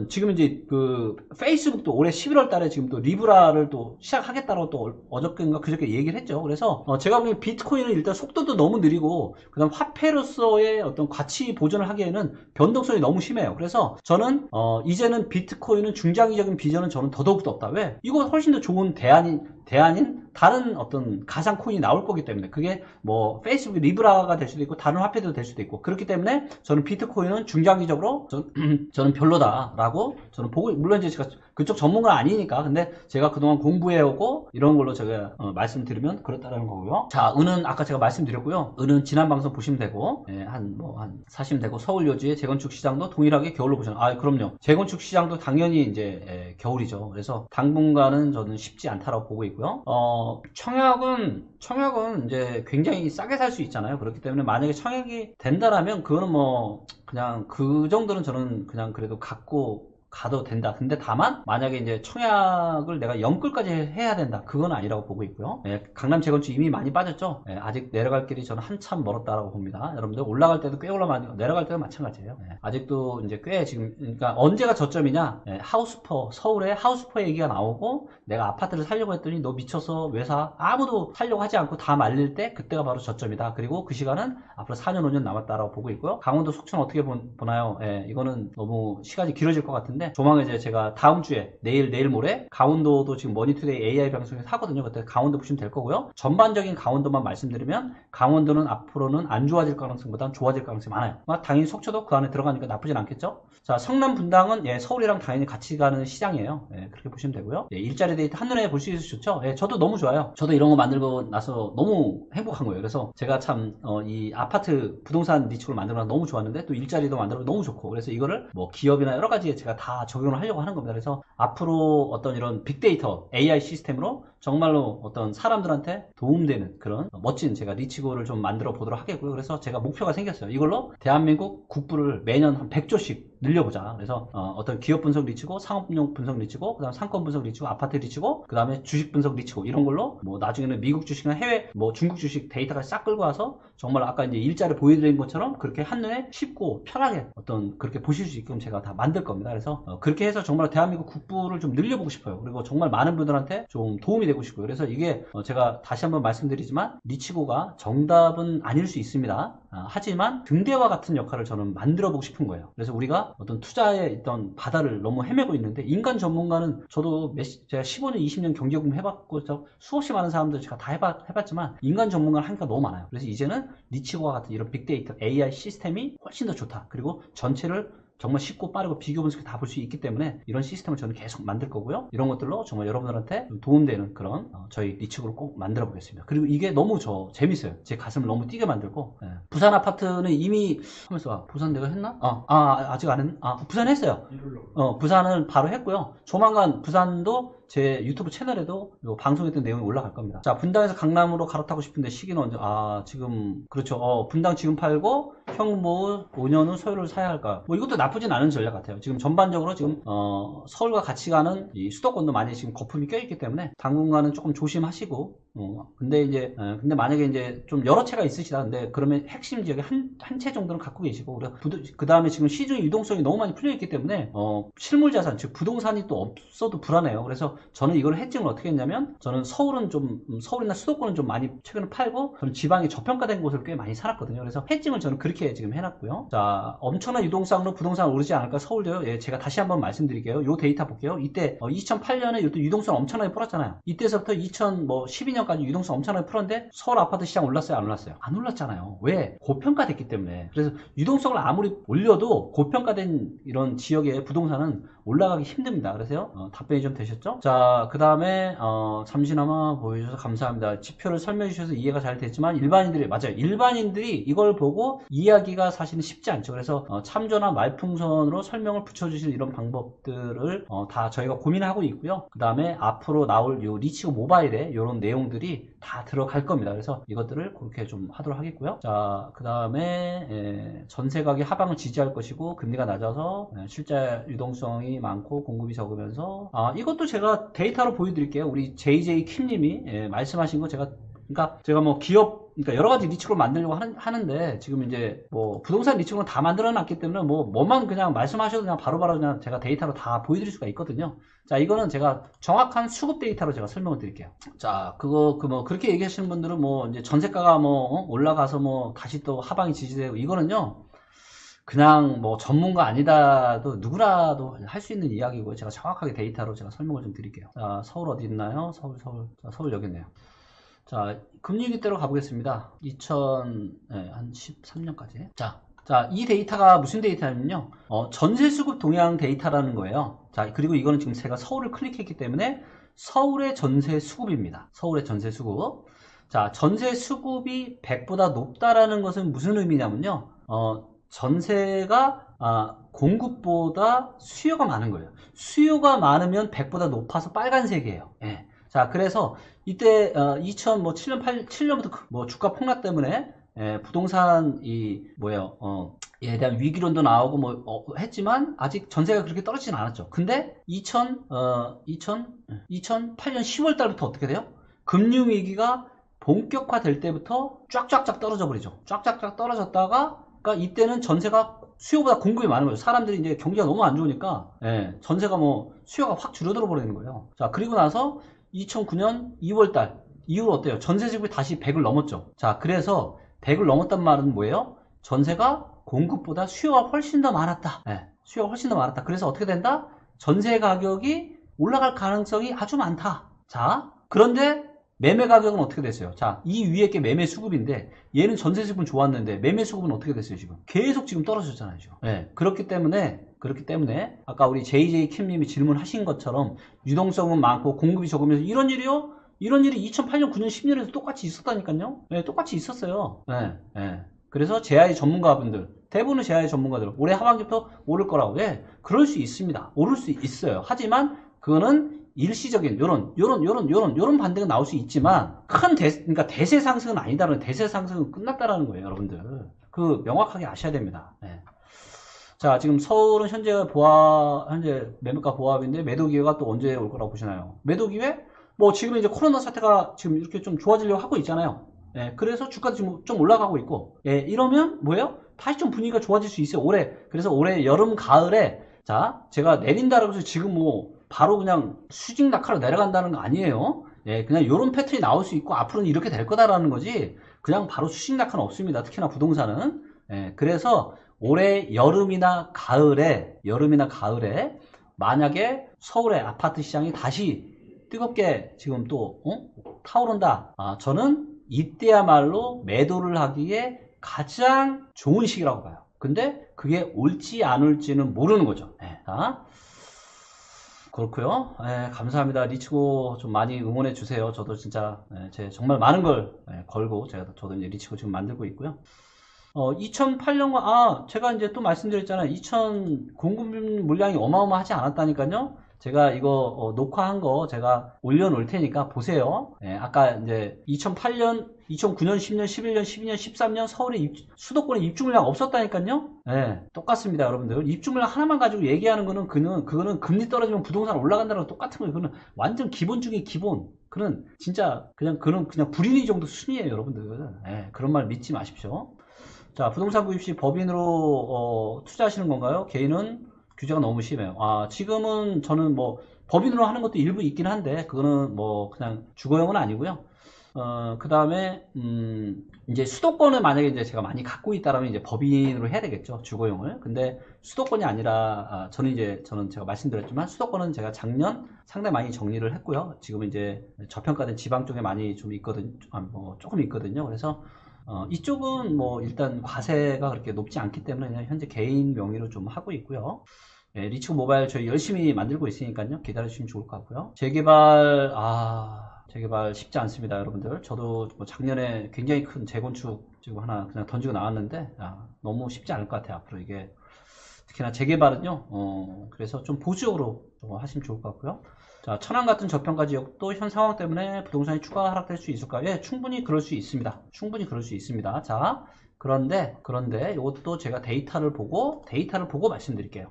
지금 이제 그 페이스북도 올해 11월 달에 지금 또 리브라를 또 시작하겠다고 또 어저께인가 그저께 얘기를 했죠. 그래서 제가 보기엔 비트코인은 일단 속도도 너무 느리고 그다음 화폐로서의 어떤 가치 보존을 하기에는 변동성이 너무 심해요. 그래서 저는 이제는 비트코인은 중장기적인 비전은 저는 더더욱더 없다. 왜? 이거 훨씬 더 좋은 대안인 다른 어떤 가상 코인이 나올 거기 때문에, 그게 뭐 페이스북 리브라가 될 수도 있고 다른 화폐도 될 수도 있고, 그렇기 때문에 저는 비트코인은 중장기적으로 저는 별로다라고 저는 보고, 물론 이제 제가 그쪽 전문가는 아니니까, 근데 제가 그동안 공부해오고 이런 걸로 제가 말씀드리면 그렇다라는 거고요. 자, 은은 아까 제가 말씀드렸고요. 은은 지난 방송 보시면 되고, 한 사시면 되고, 서울 요지의 재건축 시장도 동일하게 겨울로 보시면, 그럼요. 재건축 시장도 당연히 이제 겨울이죠. 그래서 당분간은 저는 쉽지 않다라고 보고 있고요. 청약은 이제 굉장히 싸게 살 수 있잖아요. 그렇기 때문에 만약에 청약이 된다라면 그거는 뭐 그냥 그 정도는 저는 그냥 그래도 갖고 가도 된다. 근데 다만 만약에 이제 청약을 내가 연끌까지 해야 된다. 그건 아니라고 보고 있고요. 강남 재건축 이미 많이 빠졌죠. 아직 내려갈 길이 저는 한참 멀었다라고 봅니다. 여러분들 올라갈 때도 꽤 내려갈 때도 마찬가지예요. 아직도 이제 꽤 지금, 그러니까 언제가 저점이냐? 서울에 하우스퍼 얘기가 나오고 내가 아파트를 사려고 했더니 너 미쳐서 왜 사? 아무도 사려고 하지 않고 다 말릴 때 그때가 바로 저점이다. 그리고 그 시간은 앞으로 4년 5년 남았다라고 보고 있고요. 강원도 속초는 어떻게 보나요? 이거는 너무 시간이 길어질 것 같은데, 있는데 조만간 이제 제가 다음 주에 내일 모레 강원도도 지금 머니투데이 AI 방송에서 하거든요. 그때 강원도 보시면 될 거고요. 전반적인 강원도만 말씀드리면 강원도는 앞으로는 안 좋아질 가능성보다는 좋아질 가능성이 많아요. 당연히 속초도 그 안에 들어가니까 나쁘진 않겠죠. 자, 성남 분당은 서울이랑 당연히 같이 가는 시장이에요. 그렇게 보시면 되고요. 일자리 데이터 한눈에 볼 수 있어서 좋죠. 저도 너무 좋아요. 저도 이런 거 만들고 나서 너무 행복한 거예요. 그래서 제가 참 이 아파트 부동산 니치를 만들고 너무 좋았는데 또 일자리도 만들고 너무 좋고 그래서 이거를 뭐 기업이나 여러 가지에 제가 다 적용을 하려고 하는 겁니다. 그래서 앞으로 어떤 이런 빅데이터 AI 시스템으로 정말로 어떤 사람들한테 도움되는 그런 멋진 제가 리치고를 좀 만들어 보도록 하겠고요. 그래서 제가 목표가 생겼어요. 이걸로 대한민국 국부를 매년 한 100조씩 늘려보자. 그래서 어떤 기업 분석 리치고, 상업용 분석 리치고, 그 다음 상권 분석 리치고, 아파트 리치고, 그 다음에 주식 분석 리치고 이런 걸로 뭐 나중에는 미국 주식이나 해외 뭐 중국 주식 데이터까지 싹 끌고 와서 정말 아까 이제 일자리 보여드린 것처럼 그렇게 한눈에 쉽고 편하게 어떤 그렇게 보실 수 있게끔 제가 다 만들 겁니다. 그래서 그렇게 해서 정말 대한민국 국부를 좀 늘려보고 싶어요. 그리고 정말 많은 분들한테 좀 도움이 되고 싶고요. 그래서 이게 제가 다시 한번 말씀드리지만 리치고가 정답은 아닐 수 있습니다. 하지만 등대와 같은 역할을 저는 만들어 보고 싶은 거예요. 그래서 우리가 어떤 투자의 어떤 바다를 너무 헤매고 있는데 인간 전문가는 저도 제가 15년, 20년 경제 공부 해봤고 수없이 많은 사람들 제가 다 해봤지만 인간 전문가를 하니까 너무 많아요. 그래서 이제는 리치고와 같은 이런 빅데이터 AI 시스템이 훨씬 더 좋다. 그리고 전체를 정말 쉽고 빠르고 비교 분석이 다 볼 수 있기 때문에 이런 시스템을 저는 계속 만들 거고요. 이런 것들로 정말 여러분들한테 도움되는 그런 저희 리치고를 꼭 만들어 보겠습니다. 그리고 이게 너무 재밌어요. 제 가슴을 너무 뛰게 만들고 부산 아파트는 이미 하면서 부산 내가 했나? 아직 안 했나? 부산 했어요. 부산은 바로 했고요. 조만간 부산도 제 유튜브 채널에도 방송했던 내용이 올라갈 겁니다. 자, 분당에서 강남으로 갈아타고 싶은데 시기는 언제? 지금 그렇죠. 분당 지금 팔고 형 5년 후 소유를 사야 할까? 뭐 이것도 나쁘진 않은 전략 같아요. 지금 전반적으로 지금 서울과 같이 가는 이 수도권도 많이 지금 거품이 껴있기 때문에 당분간은 조금 조심하시고 근데 만약에 이제 좀 여러 채가 있으시다. 근데 그러면 핵심 지역에 한 채 정도는 갖고 계시고, 그 다음에 지금 시중 유동성이 너무 많이 풀려있기 때문에, 실물 자산, 즉 부동산이 또 없어도 불안해요. 그래서 저는 이걸 해칭을 어떻게 했냐면, 저는 서울이나 수도권은 좀 많이 최근에 팔고, 저는 지방이 저평가된 곳을 꽤 많이 살았거든요. 그래서 해칭을 저는 그렇게 지금 해놨고요. 자, 엄청난 유동성으로 부동산 오르지 않을까? 서울도요. 제가 다시 한번 말씀드릴게요. 요 데이터 볼게요. 이때 2008년에 유동성 엄청나게 풀었잖아요. 이때서부터 2012년까지 유동성 엄청나게 풀었는데 서울 아파트 시장 올랐어요? 안 올랐어요? 안 올랐잖아요. 왜? 고평가됐기 때문에. 그래서 유동성을 아무리 올려도 고평가된 이런 지역의 부동산은 올라가기 힘듭니다. 그래서 답변이 좀 되셨죠? 자, 그 다음에 잠시나마 보여주셔서 감사합니다. 지표를 설명해 주셔서 이해가 잘 됐지만 일반인들이 이걸 보고 이해하기가 사실은 쉽지 않죠. 그래서 참조나 말풍선으로 설명을 붙여주시는 이런 방법들을 다 저희가 고민하고 있고요. 그 다음에 앞으로 나올 요 리치고 모바일에 이런 내용들이 다 들어갈 겁니다. 그래서 이것들을 그렇게 좀 하도록 하겠고요. 자, 그 다음에 전세 가격 하방을 지지할 것이고 금리가 낮아서 실제 유동성이 많고 공급이 적으면서 이것도 제가 데이터로 보여드릴게요. 우리 JJ 킴님이 말씀하신 거 그러니까 제가 뭐 그러니까 여러 가지 리치고를 만들려고 하는데 지금 이제 뭐 부동산 리치고는 다 만들어 놨기 때문에 뭐만 그냥 말씀하셔도 그냥 바로바로 그냥 제가 데이터로 다 보여드릴 수가 있거든요. 자, 이거는 제가 정확한 수급 데이터로 제가 설명을 드릴게요. 자, 그렇게 얘기하시는 분들은 이제 전세가가 올라가서 다시 또 하방이 지지되고 이거는요. 그냥 전문가 아니다도 누구라도 할 수 있는 이야기고요. 제가 정확하게 데이터로 제가 설명을 좀 드릴게요. 자, 서울 어디 있나요? 서울 여기 있네요. 자, 금리위기대로 가보겠습니다. 2013년까지. 자, 이 데이터가 무슨 데이터냐면요. 전세 수급 동향 데이터라는 거예요. 자, 그리고 이거는 지금 제가 서울을 클릭했기 때문에 서울의 전세 수급입니다. 서울의 전세 수급. 자, 전세 수급이 100보다 높다라는 것은 무슨 의미냐면요. 전세가 공급보다 수요가 많은 거예요. 수요가 많으면 100보다 높아서 빨간색이에요. 예. 자, 그래서 이때 2007년 7년부터 주가 폭락 때문에 부동산 에 대한 위기론도 나오고 했지만 아직 전세가 그렇게 떨어지진 않았죠. 근데 2008년 10월 달부터 어떻게 돼요? 금융위기가 본격화될 때부터 쫙쫙쫙 떨어져 버리죠. 쫙쫙쫙 떨어졌다가 그러니까 이때는 전세가 수요보다 공급이 많은 거예요. 사람들이 이제 경기가 너무 안 좋으니까 전세가 수요가 확 줄어들어 버리는 거예요. 자, 그리고 나서 2009년 2월달 이후로 어때요? 전세 수급이 다시 100을 넘었죠. 자, 그래서 100을 넘었단 말은 뭐예요? 전세가 공급보다 수요가 훨씬 더 많았다. 수요가 훨씬 더 많았다. 그래서 어떻게 된다? 전세 가격이 올라갈 가능성이 아주 많다. 자, 그런데 매매 가격은 어떻게 됐어요? 자, 이 위에 게 매매 수급인데 얘는 전세 수급은 좋았는데 매매 수급은 어떻게 됐어요, 지금? 계속 지금 떨어졌잖아요, 지금. 네, 그렇기 때문에 아까 우리 JJ 킴님이 질문하신 것처럼 유동성은 많고 공급이 적으면서 이런 일이요? 이런 일이 2008년, 9년, 10년에도 똑같이 있었다니까요. 네, 똑같이 있었어요. 네, 네. 그래서 제아의 전문가분들, 대부분은 제아의 전문가들 올해 하반기부터 오를 거라고. 예, 그럴 수 있습니다. 오를 수 있어요. 하지만 그거는 일시적인 요런 반등은 나올 수 있지만 그러니까 대세 상승은 아니다라는, 대세 상승은 끝났다라는 거예요, 여러분들. 그 명확하게 아셔야 됩니다. 네. 자, 지금 서울은 현재 매매가 보합인데 매도 기회가 또 언제 올 거라고 보시나요? 매도 기회? 뭐 지금 이제 코로나 사태가 지금 이렇게 좀 좋아지려고 하고 있잖아요. 예, 그래서 주가도 지금 좀 올라가고 있고, 예, 이러면 뭐예요? 다시 좀 분위기가 좋아질 수 있어요. 그래서 올해 여름 가을에, 자, 제가 내린다라고 해서 지금 뭐 바로 그냥 수직 낙하로 내려간다는 거 아니에요. 예, 그냥 요런 패턴이 나올 수 있고 앞으로는 이렇게 될 거다라는 거지, 그냥 바로 수직 낙하는 없습니다. 특히나 부동산은. 예, 그래서 올해 여름이나 가을에 만약에 서울의 아파트 시장이 다시 뜨겁게 지금 또 타오른다. 저는 이때야말로 매도를 하기에 가장 좋은 시기라고 봐요. 근데 그게 올지 안 올지는 모르는 거죠. 네, 자, 그렇고요. 네, 감사합니다. 리치고 좀 많이 응원해 주세요. 저도 진짜 제 정말 많은 걸 걸고 저도 이제 리치고 지금 만들고 있고요. 2008년과 제가 이제 또 말씀드렸잖아요. 공급 물량이 어마어마하지 않았다니까요. 제가 이거 녹화한 거 제가 올려놓을 테니까 보세요. 예, 아까 이제 2008년, 2009년, 10년, 11년, 12년, 13년 서울에 수도권에 입주 물량 없었다니까요. 예, 똑같습니다, 여러분들. 입주 물량 하나만 가지고 얘기하는 거는 그거는 금리 떨어지면 부동산 올라간다는 거 똑같은 거예요. 그거는 완전 기본 중에 기본. 그는 진짜 그냥 불인이 정도 순이에요, 여러분들. 예, 그런 말 믿지 마십시오. 자, 부동산 구입 시 법인으로 투자하시는 건가요? 개인은 규제가 너무 심해요. 지금은 저는 뭐 법인으로 하는 것도 일부 있긴 한데 그거는 뭐 그냥 주거용은 아니고요. 그 다음에 이제 수도권을 만약에 이제 제가 많이 갖고 있다라면 이제 법인으로 해야 되겠죠, 주거용을. 근데 수도권이 아니라 저는 제가 말씀드렸지만 수도권은 제가 작년 상당히 많이 정리를 했고요. 지금 이제 저평가된 지방 쪽에 많이 좀 있거든, 뭐 조금 있거든요. 그래서 이쪽은 뭐 일단 과세가 그렇게 높지 않기 때문에 그냥 현재 개인 명의로 좀 하고 있고요. 예, 리치고 모바일 저희 열심히 만들고 있으니까요. 기다려주시면 좋을 것 같고요. 재개발 쉽지 않습니다, 여러분들. 저도 뭐 작년에 굉장히 큰 재건축 지금 하나 그냥 던지고 나왔는데 너무 쉽지 않을 것 같아요. 앞으로 이게 특히나 재개발은요. 그래서 좀 보수적으로 하시면 좋을 것 같고요. 자, 천안 같은 저평가 지역도 현 상황 때문에 부동산이 추가 하락될 수 있을까요? 예, 충분히 그럴 수 있습니다. 충분히 그럴 수 있습니다. 자, 그런데 이것도 제가 데이터를 보고 말씀드릴게요.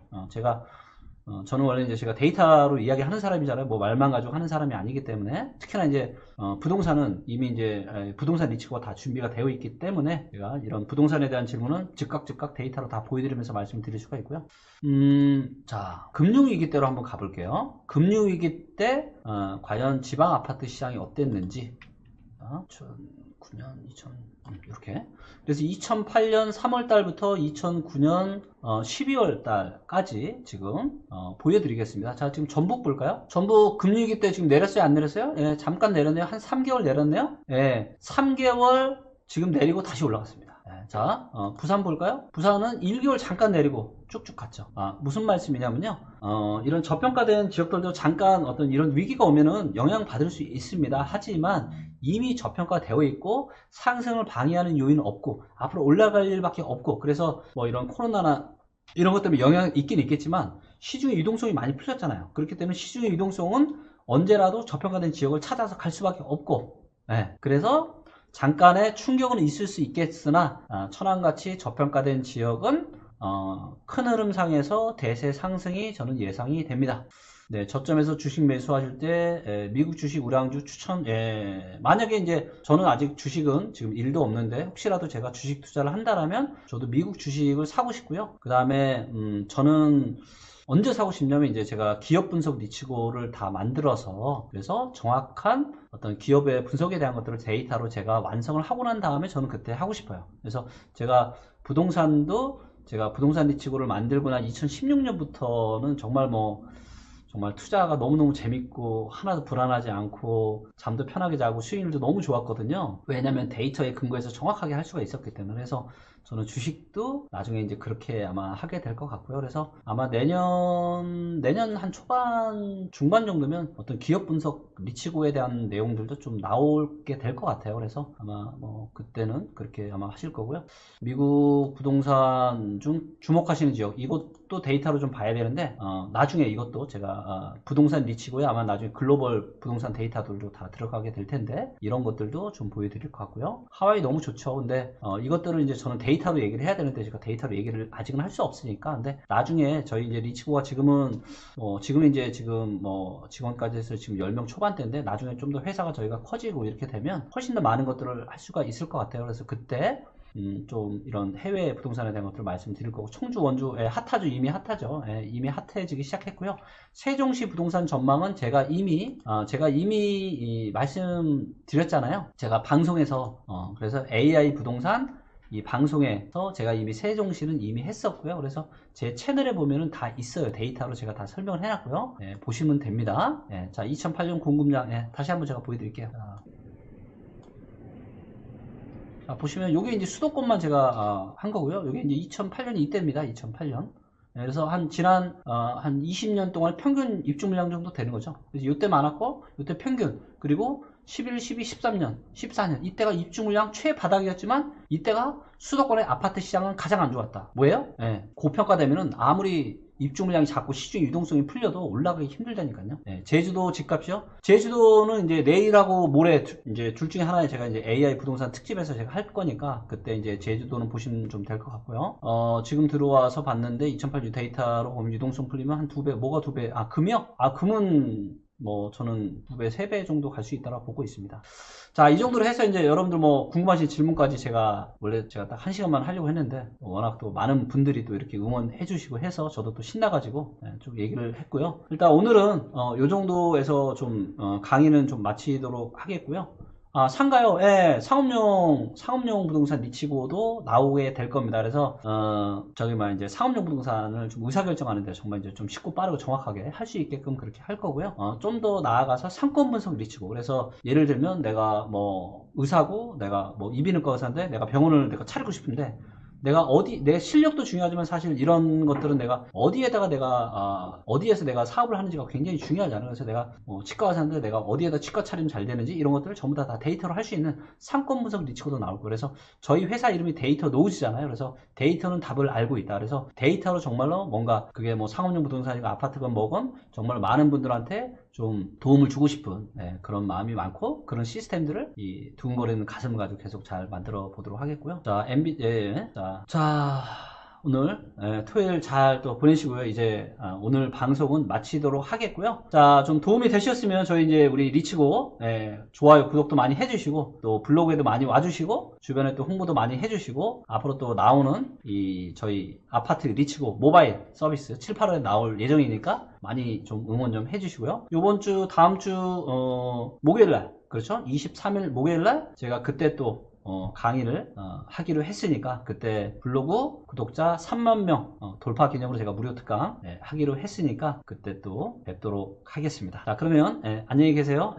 저는 원래 이제 제가 데이터로 이야기하는 사람이잖아요. 뭐 말만 가지고 하는 사람이 아니기 때문에, 특히나 이제 부동산은 이미 이제 부동산 리치가 다 준비가 되어 있기 때문에 제가 이런 부동산에 대한 질문은 즉각 데이터로 다 보여드리면서 말씀드릴 수가 있고요. 자, 금융위기 때로 한번 가볼게요. 금융위기 때 과연 지방 아파트 시장이 어땠는지. 2009년, 이렇게. 그래서 2008년 3월 달부터 2009년 12월 달까지 지금 보여드리겠습니다. 자, 지금 전북 볼까요? 전북 금융위기 때 지금 내렸어요, 안 내렸어요? 예, 잠깐 내렸네요. 한 3개월 내렸네요. 예, 3개월 지금 내리고 다시 올라갔습니다. 예, 자, 부산 볼까요? 부산은 1개월 잠깐 내리고 쭉쭉 갔죠. 무슨 말씀이냐면요. 이런 저평가된 지역들도 잠깐 어떤 이런 위기가 오면은 영향받을 수 있습니다. 하지만 이미 저평가되어 있고 상승을 방해하는 요인은 없고 앞으로 올라갈 일밖에 없고, 그래서 뭐 이런 코로나나 이런 것 때문에 영향이 있긴 있겠지만 시중의 유동성이 많이 풀렸잖아요. 그렇기 때문에 시중의 유동성은 언제라도 저평가된 지역을 찾아서 갈 수밖에 없고, 그래서 잠깐의 충격은 있을 수 있겠으나 천안같이 저평가된 지역은 큰 흐름상에서 대세 상승이 저는 예상이 됩니다. 네, 저점에서 주식 매수하실 때 미국 주식 우량주 추천. 만약에 이제 저는 아직 주식은 지금 일도 없는데 혹시라도 제가 주식 투자를 한다라면 저도 미국 주식을 사고 싶고요. 그 다음에 저는 언제 사고 싶냐면 이제 제가 기업 분석 리치고를 다 만들어서, 그래서 정확한 어떤 기업의 분석에 대한 것들을 데이터로 제가 완성을 하고 난 다음에 저는 그때 하고 싶어요. 그래서 제가 부동산도 제가 부동산 리치고를 만들고 난 2016년부터는 정말 투자가 너무너무 재밌고 하나도 불안하지 않고 잠도 편하게 자고 수익률도 너무 좋았거든요. 왜냐면 데이터에 근거해서 정확하게 할 수가 있었기 때문에. 그래서 저는 주식도 나중에 이제 그렇게 아마 하게 될 것 같고요. 그래서 아마 내년 한 초반, 중반 정도면 어떤 기업 분석 리치고에 대한 내용들도 좀 나오게 될 것 같아요. 그래서 아마 그때는 그렇게 아마 하실 거고요. 미국 부동산 중 주목하시는 지역, 이것도 데이터로 좀 봐야 되는데, 나중에 이것도 제가 부동산 리치고에 아마 나중에 글로벌 부동산 데이터들도 다 들어가게 될 텐데, 이런 것들도 좀 보여드릴 것 같고요. 하와이 너무 좋죠. 근데 이것들은 이제 저는 데이터로 얘기를 해야 되는데 제가 데이터로 얘기를 아직은 할 수 없으니까. 근데 나중에 저희 이제 리치고가 지금 직원까지 해서 지금 10명 초반대인데, 나중에 좀 더 회사가 저희가 커지고 이렇게 되면 훨씬 더 많은 것들을 할 수가 있을 것 같아요. 그래서 그때 좀 이런 해외 부동산에 대한 것들을 말씀드릴 거고, 청주, 원주, 핫하죠. 이미 핫하죠. 이미 핫해지기 시작했고요. 세종시 부동산 전망은 제가 이미 말씀드렸잖아요. 제가 방송에서 그래서 AI 부동산 이 방송에서 제가 이미 세종시는 이미 했었고요. 그래서 제 채널에 보면은 다 있어요. 데이터로 제가 다 설명을 해놨고요. 보시면 됩니다. 자, 2008년 공급량, 다시 한번 제가 보여드릴게요. 자, 보시면 요게 이제 수도권만 제가 한 거고요. 요게 이제 2008년이 이때입니다. 2008년. 그래서 한 20년 동안 평균 입주 물량 정도 되는 거죠. 그래서 요때 많았고, 요때 평균, 그리고 11, 12, 13년, 14년, 이때가 입주 물량 최바닥이었지만, 이때가 수도권의 아파트 시장은 가장 안 좋았다. 뭐예요? 고평가되면은 아무리 입주 물량이 작고 시중 유동성이 풀려도 올라가기 힘들다니까요. 제주도 집값이요. 제주도는 이제 내일하고 모레 이제 둘 중에 하나에 제가 이제 AI 부동산 특집에서 제가 할 거니까 그때 이제 제주도는 보시면 좀 될 것 같고요. 지금 들어와서 봤는데 2008년 데이터로 보면 유동성 풀리면 한 2배, 뭐가 2배? 금이요? 금은 저는 2배, 3배 정도 갈 수 있다고 보고 있습니다. 자, 이 정도로 해서 이제 여러분들 궁금하신 질문까지 원래 제가 딱 1시간만 하려고 했는데, 워낙 또 많은 분들이 또 이렇게 응원해 주시고 해서 저도 또 신나가지고, 좀 얘기를 했고요. 일단 오늘은, 요 정도에서 좀, 강의는 좀 마치도록 하겠고요. 상가요? 상업용 부동산 리치고도 나오게 될 겁니다. 그래서, 이제 상업용 부동산을 좀 의사결정하는데 정말 이제 좀 쉽고 빠르고 정확하게 할 수 있게끔 그렇게 할 거고요. 좀 더 나아가서 상권 분석 리치고. 그래서 예를 들면 내가 의사고, 내가 이비인후과 의사인데 내가 병원을 내가 차리고 싶은데, 내 실력도 중요하지만 사실 이런 것들은 어디에서 내가 사업을 하는지가 굉장히 중요하잖아요. 그래서 내가 치과 의사인데 내가 어디에다 치과 차리면 잘 되는지 이런 것들을 전부 다 데이터로 할 수 있는 상권 분석 리치고도 나올 거예요. 그래서 저희 회사 이름이 데이터 노우즈잖아요. 그래서 데이터는 답을 알고 있다. 그래서 데이터로 정말로 뭔가 그게 상업용 부동산이건 아파트건 뭐건 정말 많은 분들한테 좀 도움을 주고 싶은 그런 마음이 많고, 그런 시스템들을 이 두근거리는 가슴을 가지고 계속 잘 만들어 보도록 하겠고요. 자, 자, 오늘 토요일 잘 또 보내시고요. 이제 오늘 방송은 마치도록 하겠고요. 자, 좀 도움이 되셨으면 저희 이제 우리 리치고 좋아요, 구독도 많이 해주시고, 또 블로그에도 많이 와주시고, 주변에 또 홍보도 많이 해주시고, 앞으로 또 나오는 저희 아파트 리치고 모바일 서비스 7, 8월에 나올 예정이니까 많이 좀 응원 좀 해주시고요. 다음 주 목요일날, 그렇죠? 23일 목요일날 제가 그때 또 강의를 하기로 했으니까, 그때 블로그 구독자 3만 명 돌파 기념으로 제가 무료 특강 하기로 했으니까 그때 또 뵙도록 하겠습니다. 자, 그러면 안녕히 계세요.